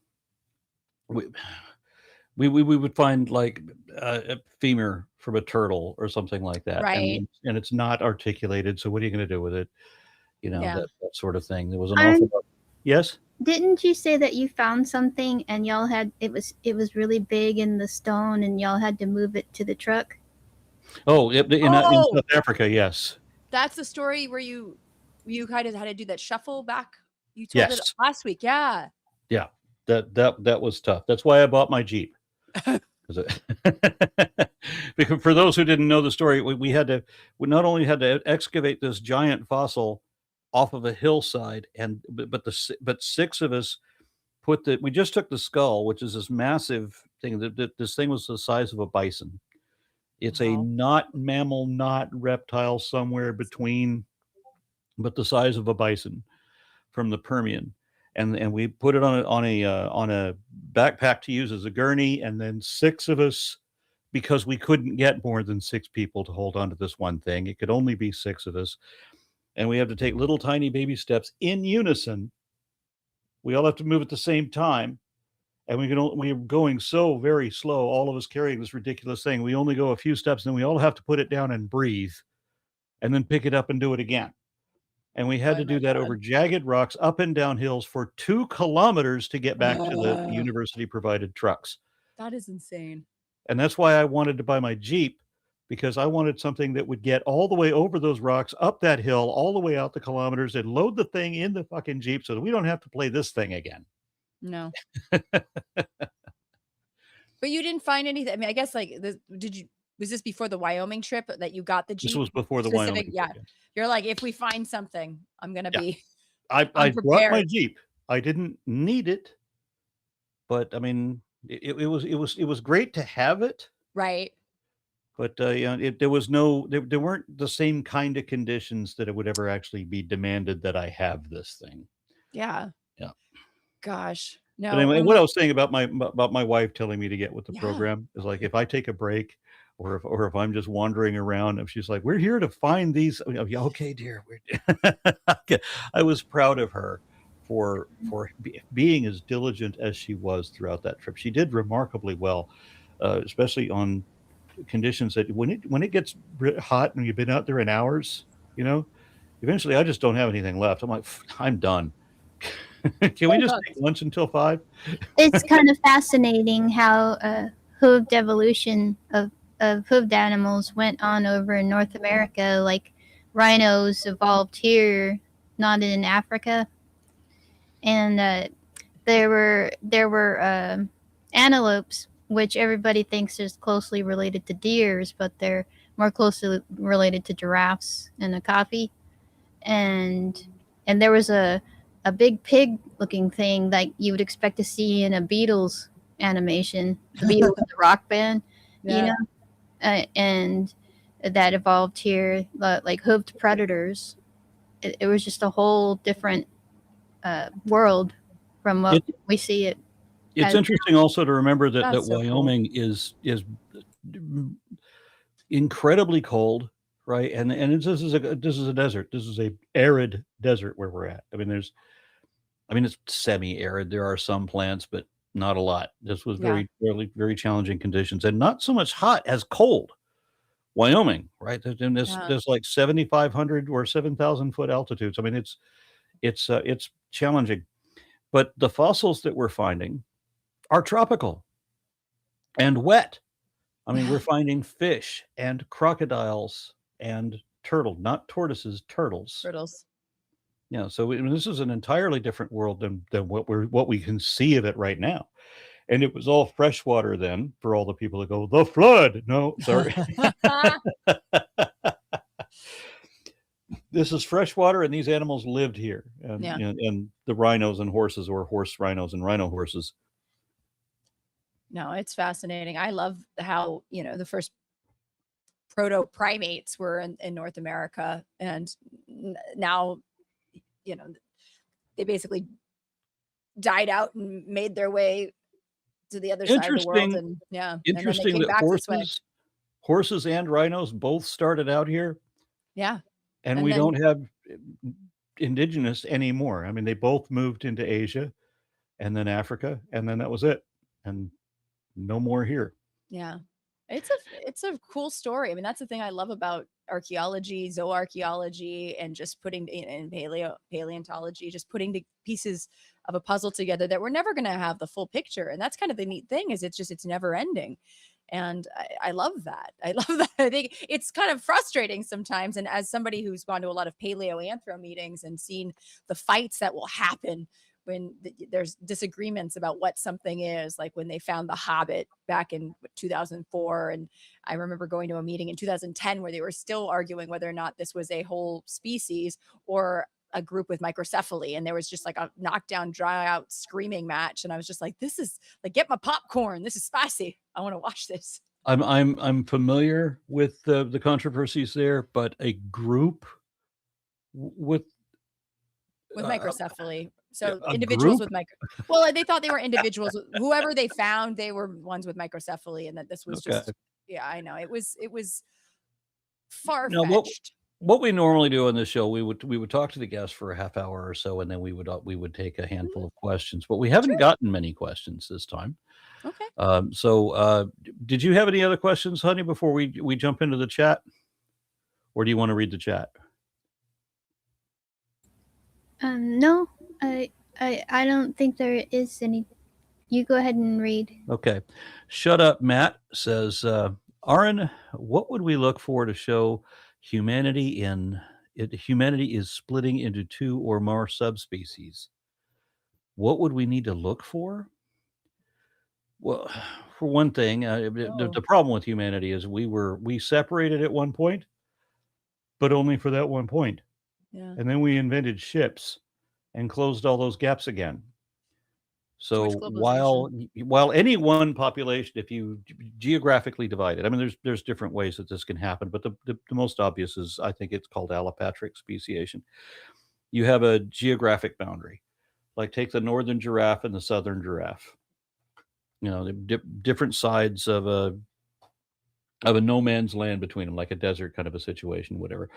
We would find like a femur from a turtle or something like that, Right. and it's not articulated. So what are you going to do with it? Yeah. That sort of thing. There was an Iron, awful lot. Yes. didn't you say that you found something and y'all had it was really big in the stone and y'all had to move it to the truck? Oh, in Oh, South Africa, yes, that's the story where you kind of had to do that shuffle back. You told it yes, last week. Yeah. yeah. That was tough. That's why I bought my Jeep. Because for those who didn't know the story, we not only had to excavate this giant fossil off of a hillside, but six of us we just took the skull, which is this massive thing. This thing was the size of a bison. It's a Wow. not mammal, not reptile, somewhere between, but the size of a bison from the Permian. And we put it on a backpack to use as a gurney, and then six of us, because we couldn't get more than six people to hold on to this one thing. It could only be six of us, and we have to take little tiny baby steps in unison. We all have to move at the same time, and we're going so very slow. All of us carrying this ridiculous thing. We only go a few steps, and then we all have to put it down and breathe, and then pick it up and do it again. And we had Oh to my do that God. over jagged rocks, up and down hills for 2 kilometers to get back to the university provided trucks. That is insane. And that's why I wanted to buy my Jeep, because I wanted something that would get all the way over those rocks, up that hill, all the way out the kilometers, and load the thing in the fucking Jeep so that we don't have to play this thing again. No. But you didn't find anything. I mean, I guess like was this before the Wyoming trip that you got the Jeep? This was before the Specific, Wyoming yeah. trip, yes. You're like, if we find something, I'm gonna Yeah. be I I'm brought my prepared. Jeep. I didn't need it, but I mean, it was great to have it. Right. But, there weren't the same kind of conditions that it would ever actually be demanded that I have this thing. Yeah. Yeah. Gosh. But No. anyway, what I was saying about my wife telling me to get with the Yeah. program is, like, if I take a break, or if I'm just wandering around, if she's like, "We're here to find these," "Yeah, okay, dear, we're" Okay. I was proud of her for being as diligent as she was throughout that trip. She did remarkably well, especially on conditions that when it gets hot and you've been out there in hours, eventually I just don't have anything left. I'm like, I'm done. Can we just take lunch until 5? It's kind of fascinating how hooved evolution of hooved animals went on over in North America. Like rhinos evolved here not in Africa. And there were antelopes, which everybody thinks is closely related to deers, but they're more closely related to giraffes and okapi. And there was a big pig looking thing that you would expect to see in a Beatles animation, the Beatles, the rock band, you Yeah. know, and that evolved here, like hoofed predators. It was just a whole different world from what It, we see it it's as. interesting also to remember that That's so cool. Wyoming is incredibly cold, right? And this is a desert. This is a arid desert where we're at. I mean, it's semi-arid. There are some plants, but not a lot. This was Yeah. very challenging conditions, and not so much hot as cold. Wyoming, right? Yeah. There's like 7,500 or 7,000 foot altitudes. I mean, it's challenging, but the fossils that we're finding are tropical and wet. I mean, Yeah. we're finding fish and crocodiles and not tortoises, turtles. Turtles. Yeah, so this is an entirely different world than what we can see of it right now. And it was all freshwater then, for all the people that go, the flood. No, sorry. This is freshwater, and these animals lived here. And, Yeah. and the rhinos and horses, or horse rhinos and rhino horses. No, it's fascinating. I love how, the first proto primates were in North America. And now, they basically died out and made their way to the other side of the world. And yeah, and then they Interesting came that back this way. horses and rhinos both started out here, Yeah. and And we then, don't have indigenous anymore. I mean, they both moved into Asia and then Africa, and then that was it. And no more here. yeah, it's a cool story. I mean, that's the thing I love about archaeology, zooarchaeology, and just putting in paleontology, just putting the pieces of a puzzle together that we're never going to have the full picture. And that's kind of the neat thing, is it's never ending. And I love that. I love that. I think it's kind of frustrating sometimes. And as somebody who's gone to a lot of paleo-anthro meetings and seen the fights that will happen when there's disagreements about what something is, like when they found the Hobbit back in 2004. And I remember going to a meeting in 2010 where they were still arguing whether or not this was a whole species or a group with microcephaly. And there was just like a knockdown, dry out screaming match. And I was just like, this is like, get my popcorn. This is spicy. I want to watch this. I'm familiar with the controversies there, but a group with microcephaly. So a individuals group? with well, they thought they were individuals. Whoever they found, they were ones with microcephaly, and that this was Okay. just, yeah, I know. It was Now, far-fetched. what we normally do on this show, we would talk to the guests for a half hour or so, and then we would take a handful of questions. But we haven't gotten many questions this time. Okay. So did you have any other questions, honey, before we jump into the chat? Or do you want to read the chat? No, I don't think there is any. You go ahead and read. Okay. Shut Up Matt says, Aron, what would we look for to show humanity is splitting into two or more subspecies? What would we need to look for? Well, for one thing, the problem with humanity is we separated at one point, but only for that one point. Yeah. And then we invented ships and closed all those gaps again. So while any one population, if you geographically divide it, I mean, there's different ways that this can happen, but the most obvious is, I think it's called allopatric speciation. You have a geographic boundary, like take the northern giraffe and the southern giraffe. You know, the different sides of a no man's land between them, like a desert kind of a situation, whatever.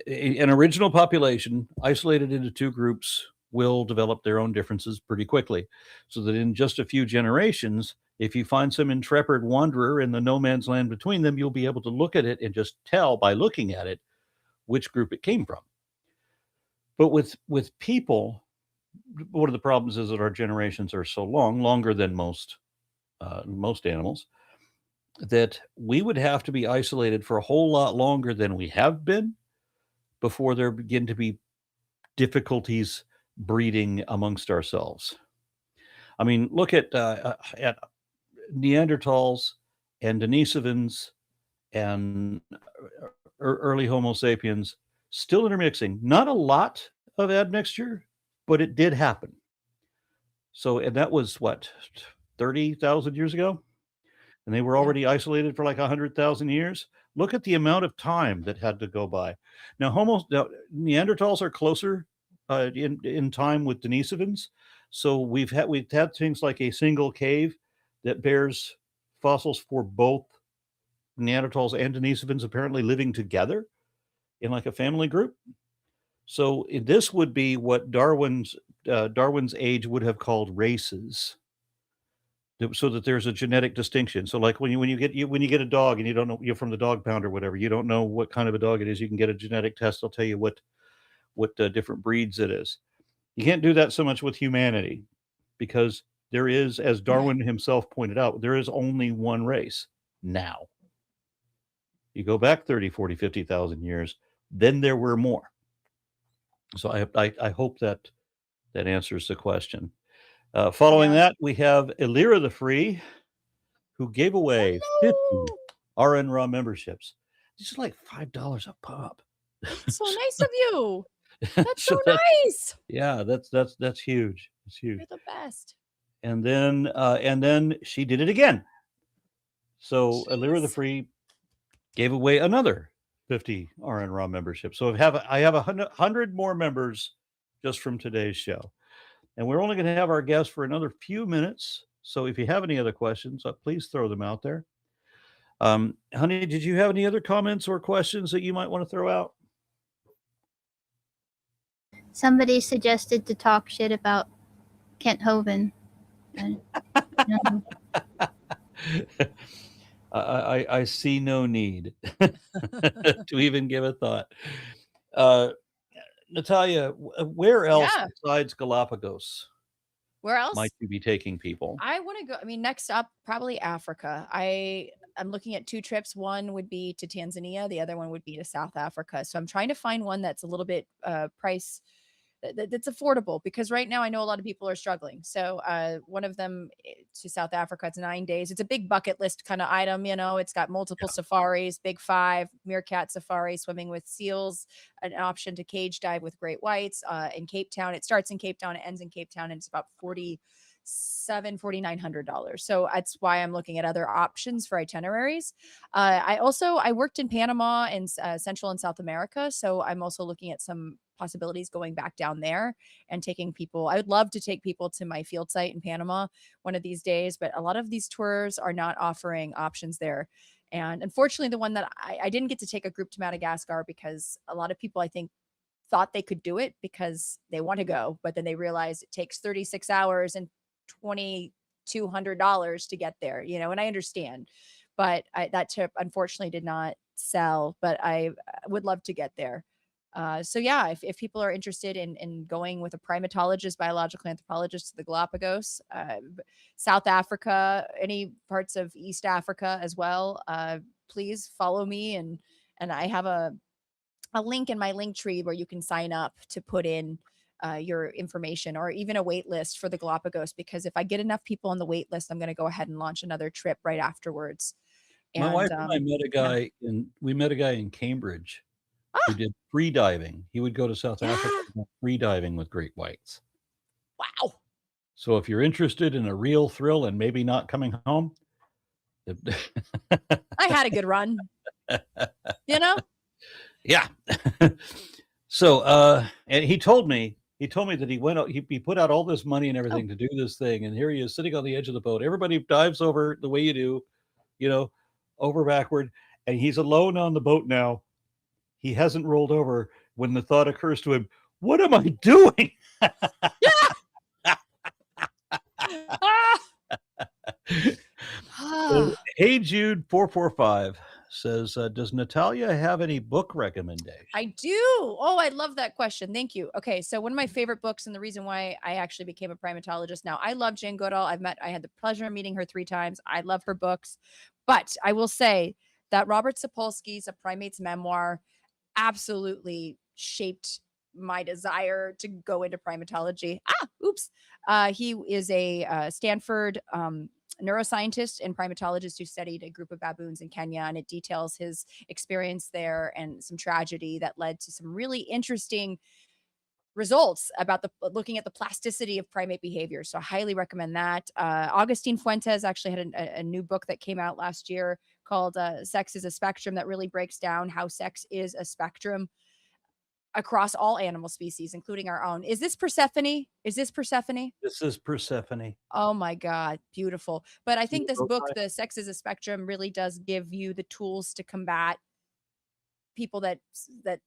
An original population isolated into two groups will develop their own differences pretty quickly, so that in just a few generations, if you find some intrepid wanderer in the no man's land between them, you'll be able to look at it and just tell by looking at it which group it came from. But with people, one of the problems is that our generations are so longer than most animals, that we would have to be isolated for a whole lot longer than we have been before there begin to be difficulties breeding amongst ourselves. I mean, look at Neanderthals and Denisovans and early Homo sapiens still intermixing. Not a lot of admixture, but it did happen. So, and that was what, 30,000 years ago? And they were Yeah. already isolated for like 100,000 years. Look at the amount of time that had to go by. Now, Neanderthals are closer in time with Denisovans. So we've had things like a single cave that bears fossils for both Neanderthals and Denisovans apparently living together in like a family group. So this would be what Darwin's age would have called races, so that there's a genetic distinction. So like when you get a dog and you don't know, you're from the dog pound or whatever, you don't know what kind of a dog it is. You can get a genetic test. They'll tell you what different breeds it is. You can't do that so much with humanity, because there is, as Darwin himself pointed out, there is only one race now. You go back 30, 40, 50,000 years, then there were more. So I hope that answers the question. Following that, we have Elira the Free, who gave away 50 Aron-Ra memberships. These are like $5 a pop. So nice of you. That's so nice. Yeah, that's huge. It's huge. You're the best. And then she did it again. So Elira the Free gave away another 50 Aron-Ra memberships. So I have 100 more members just from today's show. And we're only going to have our guests for another few minutes. So if you have any other questions, please throw them out there. Honey, did you have any other comments or questions that you might want to throw out? Somebody suggested to talk shit about Kent Hovind. I see no need to even give a thought. Natalia, where else besides Galapagos? Where else might you be taking people? I want to go. I mean, next up, probably Africa. I'm looking at 2 trips. One would be to Tanzania. The other one would be to South Africa. So I'm trying to find one that's a little bit price that's affordable, because right now I know a lot of people are struggling. So one of them to South Africa, it's 9 days. It's a big bucket list kind of item. It's got multiple safaris, big 5, meerkat safari, swimming with seals, an option to cage dive with great whites in Cape Town. It starts in Cape Town, it ends in Cape Town, and it's about $4,900. So that's why I'm looking at other options for itineraries. I worked in Panama and Central and South America. So I'm also looking at some possibilities going back down there and taking people. I would love to take people to my field site in Panama one of these days, but a lot of these tours are not offering options there. And unfortunately, the one that I didn't get to take a group to Madagascar, because a lot of people, I think, thought they could do it because they want to go, but then they realize it takes 36 hours and $2,200 to get there, and I understand, but that trip unfortunately did not sell, but I would love to get there. So yeah, if people are interested in going with a primatologist, biological anthropologist to the Galapagos, South Africa, any parts of East Africa as well, please follow me. And I have a link in my link tree where you can sign up to put in your information, or even a wait list for the Galapagos, because if I get enough people on the wait list, I'm going to go ahead and launch another trip right afterwards. My wife and I met a guy in Cambridge who did free diving. He would go to South Africa and go free diving with great whites. Wow. So if you're interested in a real thrill and maybe not coming home, I had a good run. Yeah. So and he told me that he went out, he put out all this money and everything to do this thing, and here he is sitting on the edge of the boat. Everybody dives over the way you do, over backward, and he's alone on the boat now. He hasn't rolled over when the thought occurs to him, what am I doing? Hey Jude 445 says, does Natalia have any book recommendations? I do. Oh, I love that question. Thank you. Okay, so one of my favorite books, and the reason why I actually became a primatologist. Now, I love Jane Goodall. I had the pleasure of meeting her 3 times. I love her books, but I will say that Robert Sapolsky's A Primate's Memoir absolutely shaped my desire to go into primatology. Oops. He is a Stanford neuroscientist and primatologist who studied a group of baboons in Kenya, and it details his experience there and some tragedy that led to some really interesting results about the looking at the plasticity of primate behavior. So I highly recommend that. Augustine Fuentes actually had a new book that came out last year called Sex is a Spectrum that really breaks down how sex is a spectrum across all animal species, including our own. Is this Persephone? Is this Persephone? This is Persephone. Oh my God, beautiful. But I think this Go book, by. The Sex is a Spectrum, really does give you the tools to combat people that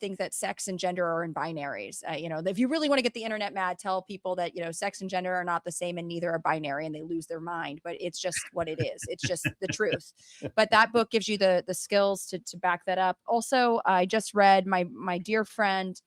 think that sex and gender are in binaries. If you really want to get the internet mad, tell people that sex and gender are not the same and neither are binary, and they lose their mind. But it's just what it is. It's just the truth. But that book gives you the skills to back that up. Also, I just read my dear friend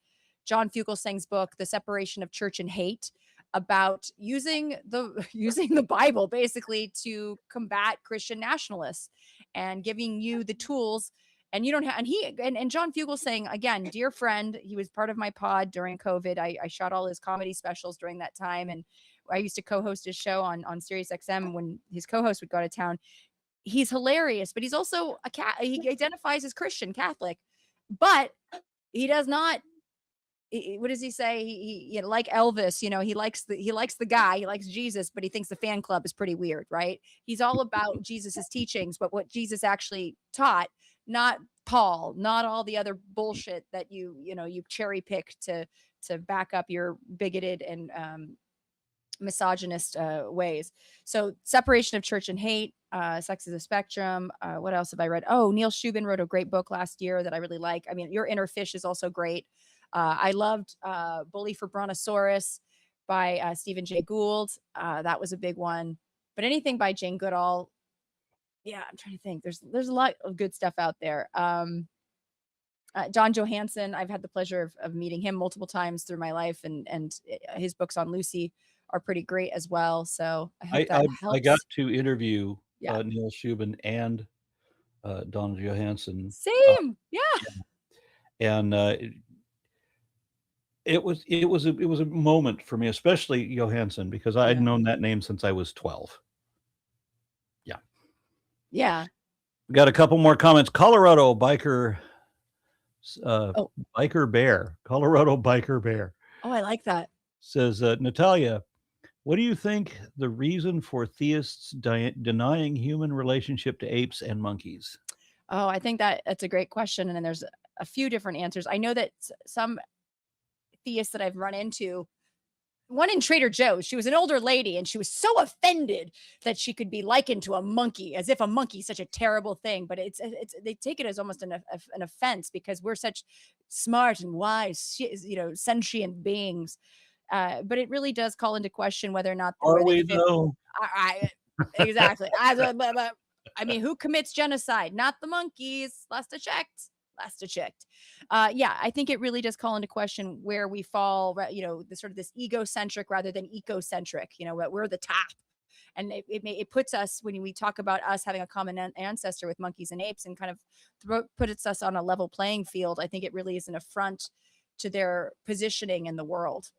John Fugelsang's book, The Separation of Church and Hate, about using the Bible basically to combat Christian nationalists and giving you the tools. And you don't have, and John Fugelsang, again, dear friend, he was part of my pod during COVID. I shot all his comedy specials during that time. And I used to co-host his show on Sirius XM when his co-host would go to town. He's hilarious, but he's also he identifies as Christian Catholic, but he does not. What does he say? He like Elvis, he likes the guy, he likes Jesus, but he thinks the fan club is pretty weird, right? He's all about Jesus's teachings, but what Jesus actually taught, not Paul, not all the other bullshit that you cherry pick to back up your bigoted and misogynist ways. So Separation of Church and Hate, Sex is a Spectrum. What else have I read? Oh, Neil Shubin wrote a great book last year that I really like. I mean, Your Inner Fish is also great. I loved Bully for Brontosaurus by Stephen Jay Gould. That was a big one. But anything by Jane Goodall, yeah, I'm trying to think. There's a lot of good stuff out there. Don Johansson, I've had the pleasure of meeting him multiple times through my life, and his books on Lucy are pretty great as well. So I hope that helps. I got to interview Yeah. Neil Shubin and Don Johansson. Same. Yeah. And it was a moment for me, especially Johansson, because I had known that name since I was 12. Yeah. Yeah. We got a couple more comments. Colorado biker bear. Colorado biker bear. Oh, I like that. Says, Natalia, what do you think the reason for theists denying human relationship to apes and monkeys? Oh, I think that's a great question. And then there's a few different answers. I know that some theists that I've run into, one in Trader Joe's, she was an older lady and she was so offended that she could be likened to a monkey, as if a monkey is such a terrible thing. But it's they take it as almost an offense because we're such smart and wise, sentient beings. But it really does call into question whether or not Are we though? Exactly. I mean, who commits genocide? Not the monkeys. Last I checked. Yeah, I think it really does call into question where we fall, the sort of this egocentric rather than ecocentric, we're the top. And it puts us, when we talk about us having a common ancestor with monkeys and apes, and kind of puts us on a level playing field. I think it really is an affront to their positioning in the world.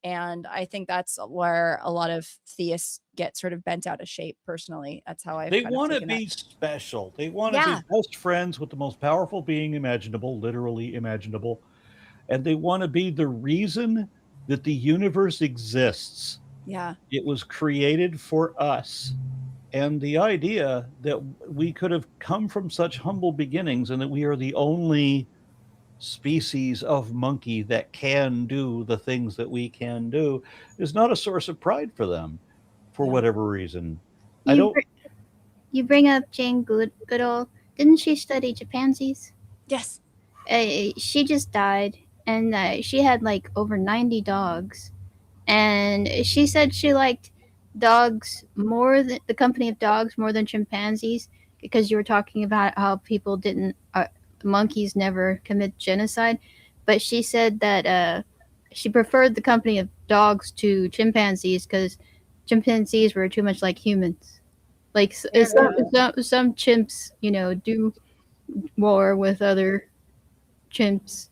And I think that's where a lot of theists get sort of bent out of shape. Personally, that's how I. They want to be special. They want to be best friends with the most powerful being imaginable, literally imaginable, and they want to be the reason that the universe exists. Yeah, it was created for us, and the idea that we could have come from such humble beginnings, and that we are the only species of monkey that can do the things that we can do is not a source of pride for them, for whatever reason. You bring up Jane Goodall. Didn't she study chimpanzees? Yes. She just died, and she had like over 90 dogs, and she said she liked dogs more than the company of dogs more than chimpanzees, because you were talking about how people didn't monkeys never commit genocide, but she said that she preferred the company of dogs to chimpanzees because chimpanzees were too much like humans. Like some chimps, do war with other chimps,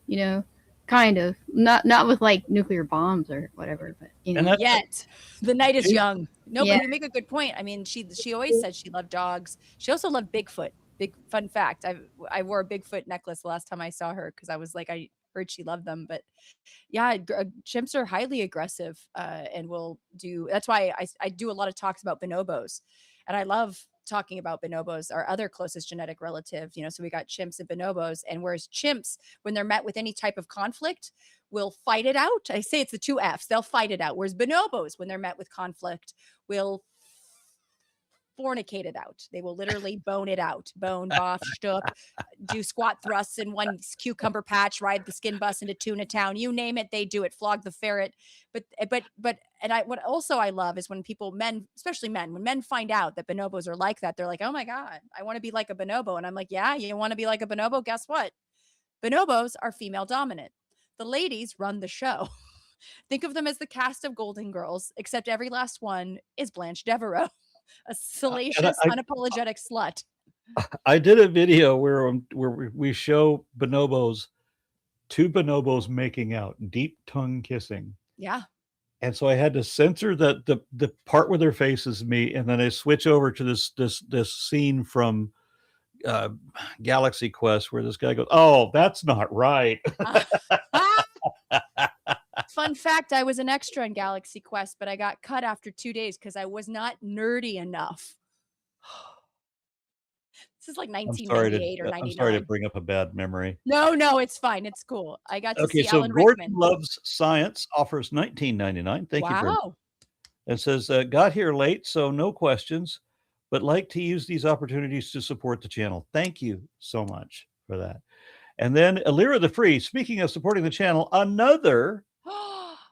Kind of. Not with like nuclear bombs or whatever, but you And know. that's Yet the night is young. No, Yeah. but you make a good point. I mean, she always said she loved dogs. She also loved Bigfoot. Big fun fact. I wore a Bigfoot necklace the last time I saw her because I was like, I heard she loved them. But yeah, chimps are highly aggressive and will do. That's why I do a lot of talks about bonobos, and I love talking about bonobos, our other closest genetic relative. You know, so we got chimps and bonobos, and whereas chimps, when they're met with any type of conflict, will fight it out. I say it's the two F's. They'll fight it out. Whereas bonobos, when they're met with conflict, will fornicate it out. They will literally bone it out. Bone, boff, shtup, do squat thrusts in one cucumber patch, ride the skin bus into Tuna Town. You name it, they do it. Flog the ferret. But and I what also I love is when people, men, especially men, when men find out that bonobos are like that, they're like, oh my God, I want to be like a bonobo. And I'm like, yeah, you want to be like a bonobo? Guess what? Bonobos are female dominant. The ladies run the show. Think of them as the cast of Golden Girls, except every last one is Blanche Devereaux, a and salacious, unapologetic slut. I did a video where we show bonobos, two bonobos making out, deep tongue kissing. Yeah. And so I had to censor the part where their faces meet, and then I switch over to this scene from uh, Galaxy Quest where this guy goes, "Oh, that's not right." Fun fact, I was an extra in Galaxy Quest, but I got cut after 2 days because I was not nerdy enough. This is like I'm sorry 1998 or to 99. bring up a bad memory. No, it's fine. It's cool. I got to Okay, see so Alan Gordon Rickman. Loves Science offers $19.99. Thank you very much. Wow. It says, got here late, so no questions, but like to use these opportunities to support the channel. Thank you so much for that. And then Alira the Free, speaking of supporting the channel, another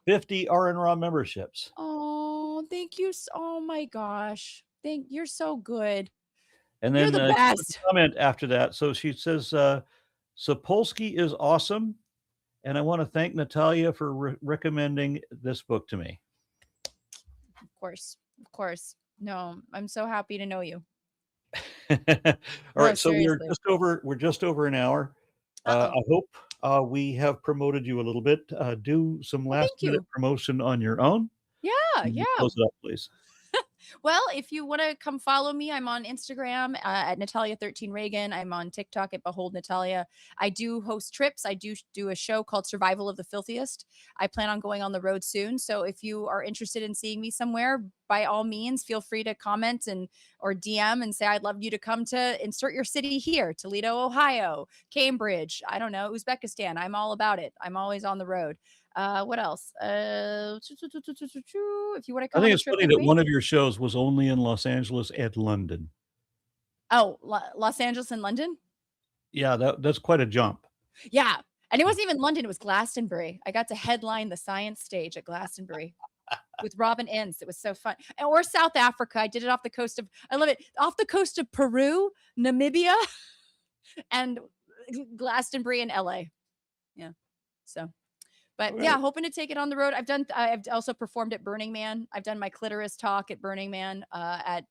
50 Aron-Ra memberships. Oh, thank you. Oh my gosh. You're so good. And You're then the best. comment after that. So she says, Sapolsky is awesome. And I want to thank Natalia for recommending this book to me. Of course. No, I'm so happy to know you. All right, so seriously. we're just over an hour. I hope we have promoted you a little bit. Do some last minute promotion on your own. Yeah. Close it up, please. Well, if you want to come follow me, I'm on Instagram at Natalia13Reagan. I'm on TikTok at Behold Natalia. I do host trips. I do a show called Survival of the Filthiest. I plan on going on the road soon. So if you are interested in seeing me somewhere, by all means, feel free to comment or DM and say, I'd love you to come to insert your city here, Toledo, Ohio, Cambridge, I don't know, Uzbekistan. I'm all about it. I'm always on the road. What else? If you want to come, I think it's funny that one of your shows was only in Los Angeles and London. Oh, Los Angeles and London? Yeah, that's quite a jump. Yeah. And it wasn't even London, it was Glastonbury. I got to headline the science stage at Glastonbury with Robin Ince. It was so fun. Or South Africa. I did it off the coast of, I love it, off the coast of Peru, Namibia, and Glastonbury in LA. Yeah. So, but yeah, hoping to take it on the road. I've also performed at Burning Man. I've done my clitoris talk at Burning Man at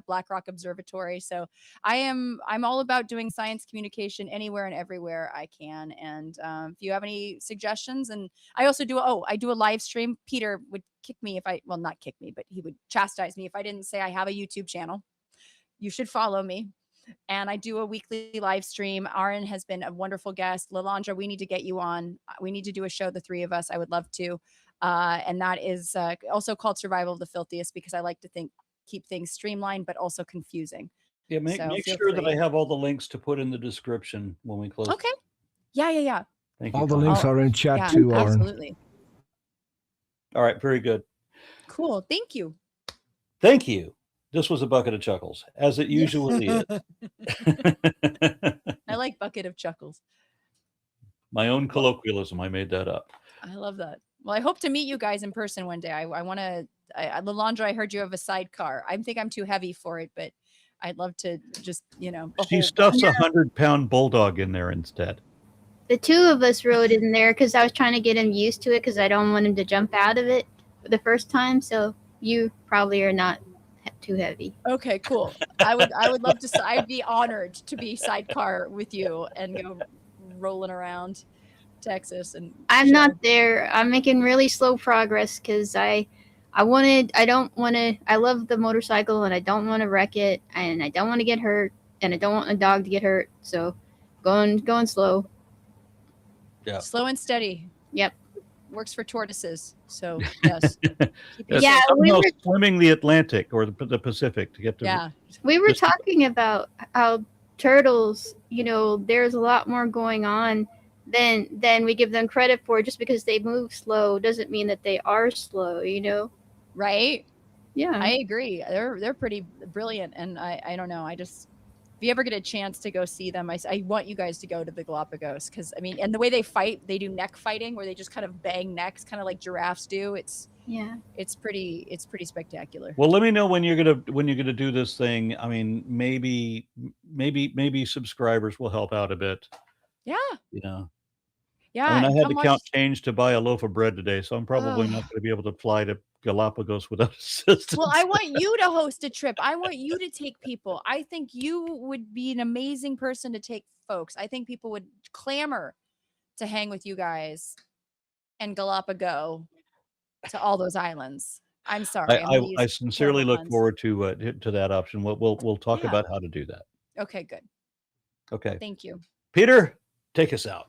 Black Rock Observatory. So I'm all about doing science communication anywhere and everywhere I can. And if you have any suggestions, and I also do a live stream. Peter would kick me not kick me, but he would chastise me if I didn't say I have a YouTube channel. You should follow me. And I do a weekly live stream. Aron has been a wonderful guest. Lalandra, we need to get you on. We need to do a show, the three of us. I would love to. And that is also called Survival of the Filthiest, because I like to keep things streamlined, but also confusing. Yeah, make sure that I have all the links to put in the description when we close. Okay. Yeah. Thank you. All the links are in chat too, Aron. Absolutely. All right, very good. Cool. Thank you. Thank you. This was a bucket of chuckles, as it usually is. I like bucket of chuckles. My own colloquialism. I made that up. I love that. Well, I hope to meet you guys in person one day. I want to, Lalandra, I heard you have a sidecar. I think I'm too heavy for it, but I'd love to just, She stuffs 100-pound bulldog in there instead. The two of us rode in there because I was trying to get him used to it because I don't want him to jump out of it the first time. So you probably are not too heavy. Okay, cool. I would love to. I'd be honored to be sidecar with you and go rolling around. Texas, and I'm show. not there. I'm making really slow progress because I don't want to. I love the motorcycle and I don't want to wreck it and I don't want to get hurt and I don't want a dog to get hurt. So, going slow. Yeah. Slow and steady. Yep. Works for tortoises. So yes. Yeah, somehow swimming the Atlantic or the Pacific to get to. Yeah. We were talking about how turtles, you know, there's a lot more going on than we give them credit for. Just because they move slow doesn't mean that they are slow, you know? Right? Yeah. I agree. They're pretty brilliant, and I don't know. I just, if you ever get a chance to go see them, I want you guys to go to the Galapagos, because I mean, and the way they fight, they do neck fighting where they just kind of bang necks, kind of like giraffes do. It's pretty spectacular. Well, let me know when you're gonna do this thing. I mean, maybe subscribers will help out a bit. Yeah. You know. Yeah. I mean, I had to count change to buy a loaf of bread today, so I'm probably not going to be able to fly to Galapagos without assistance. Well, I want you to host a trip. I want you to take people. I think you would be an amazing person to take folks. I think people would clamor to hang with you guys and Galapagos to all those islands. I'm sorry. I sincerely look forward to that option. We'll talk about how to do that. Okay, good. Okay. Thank you. Peter, take us out.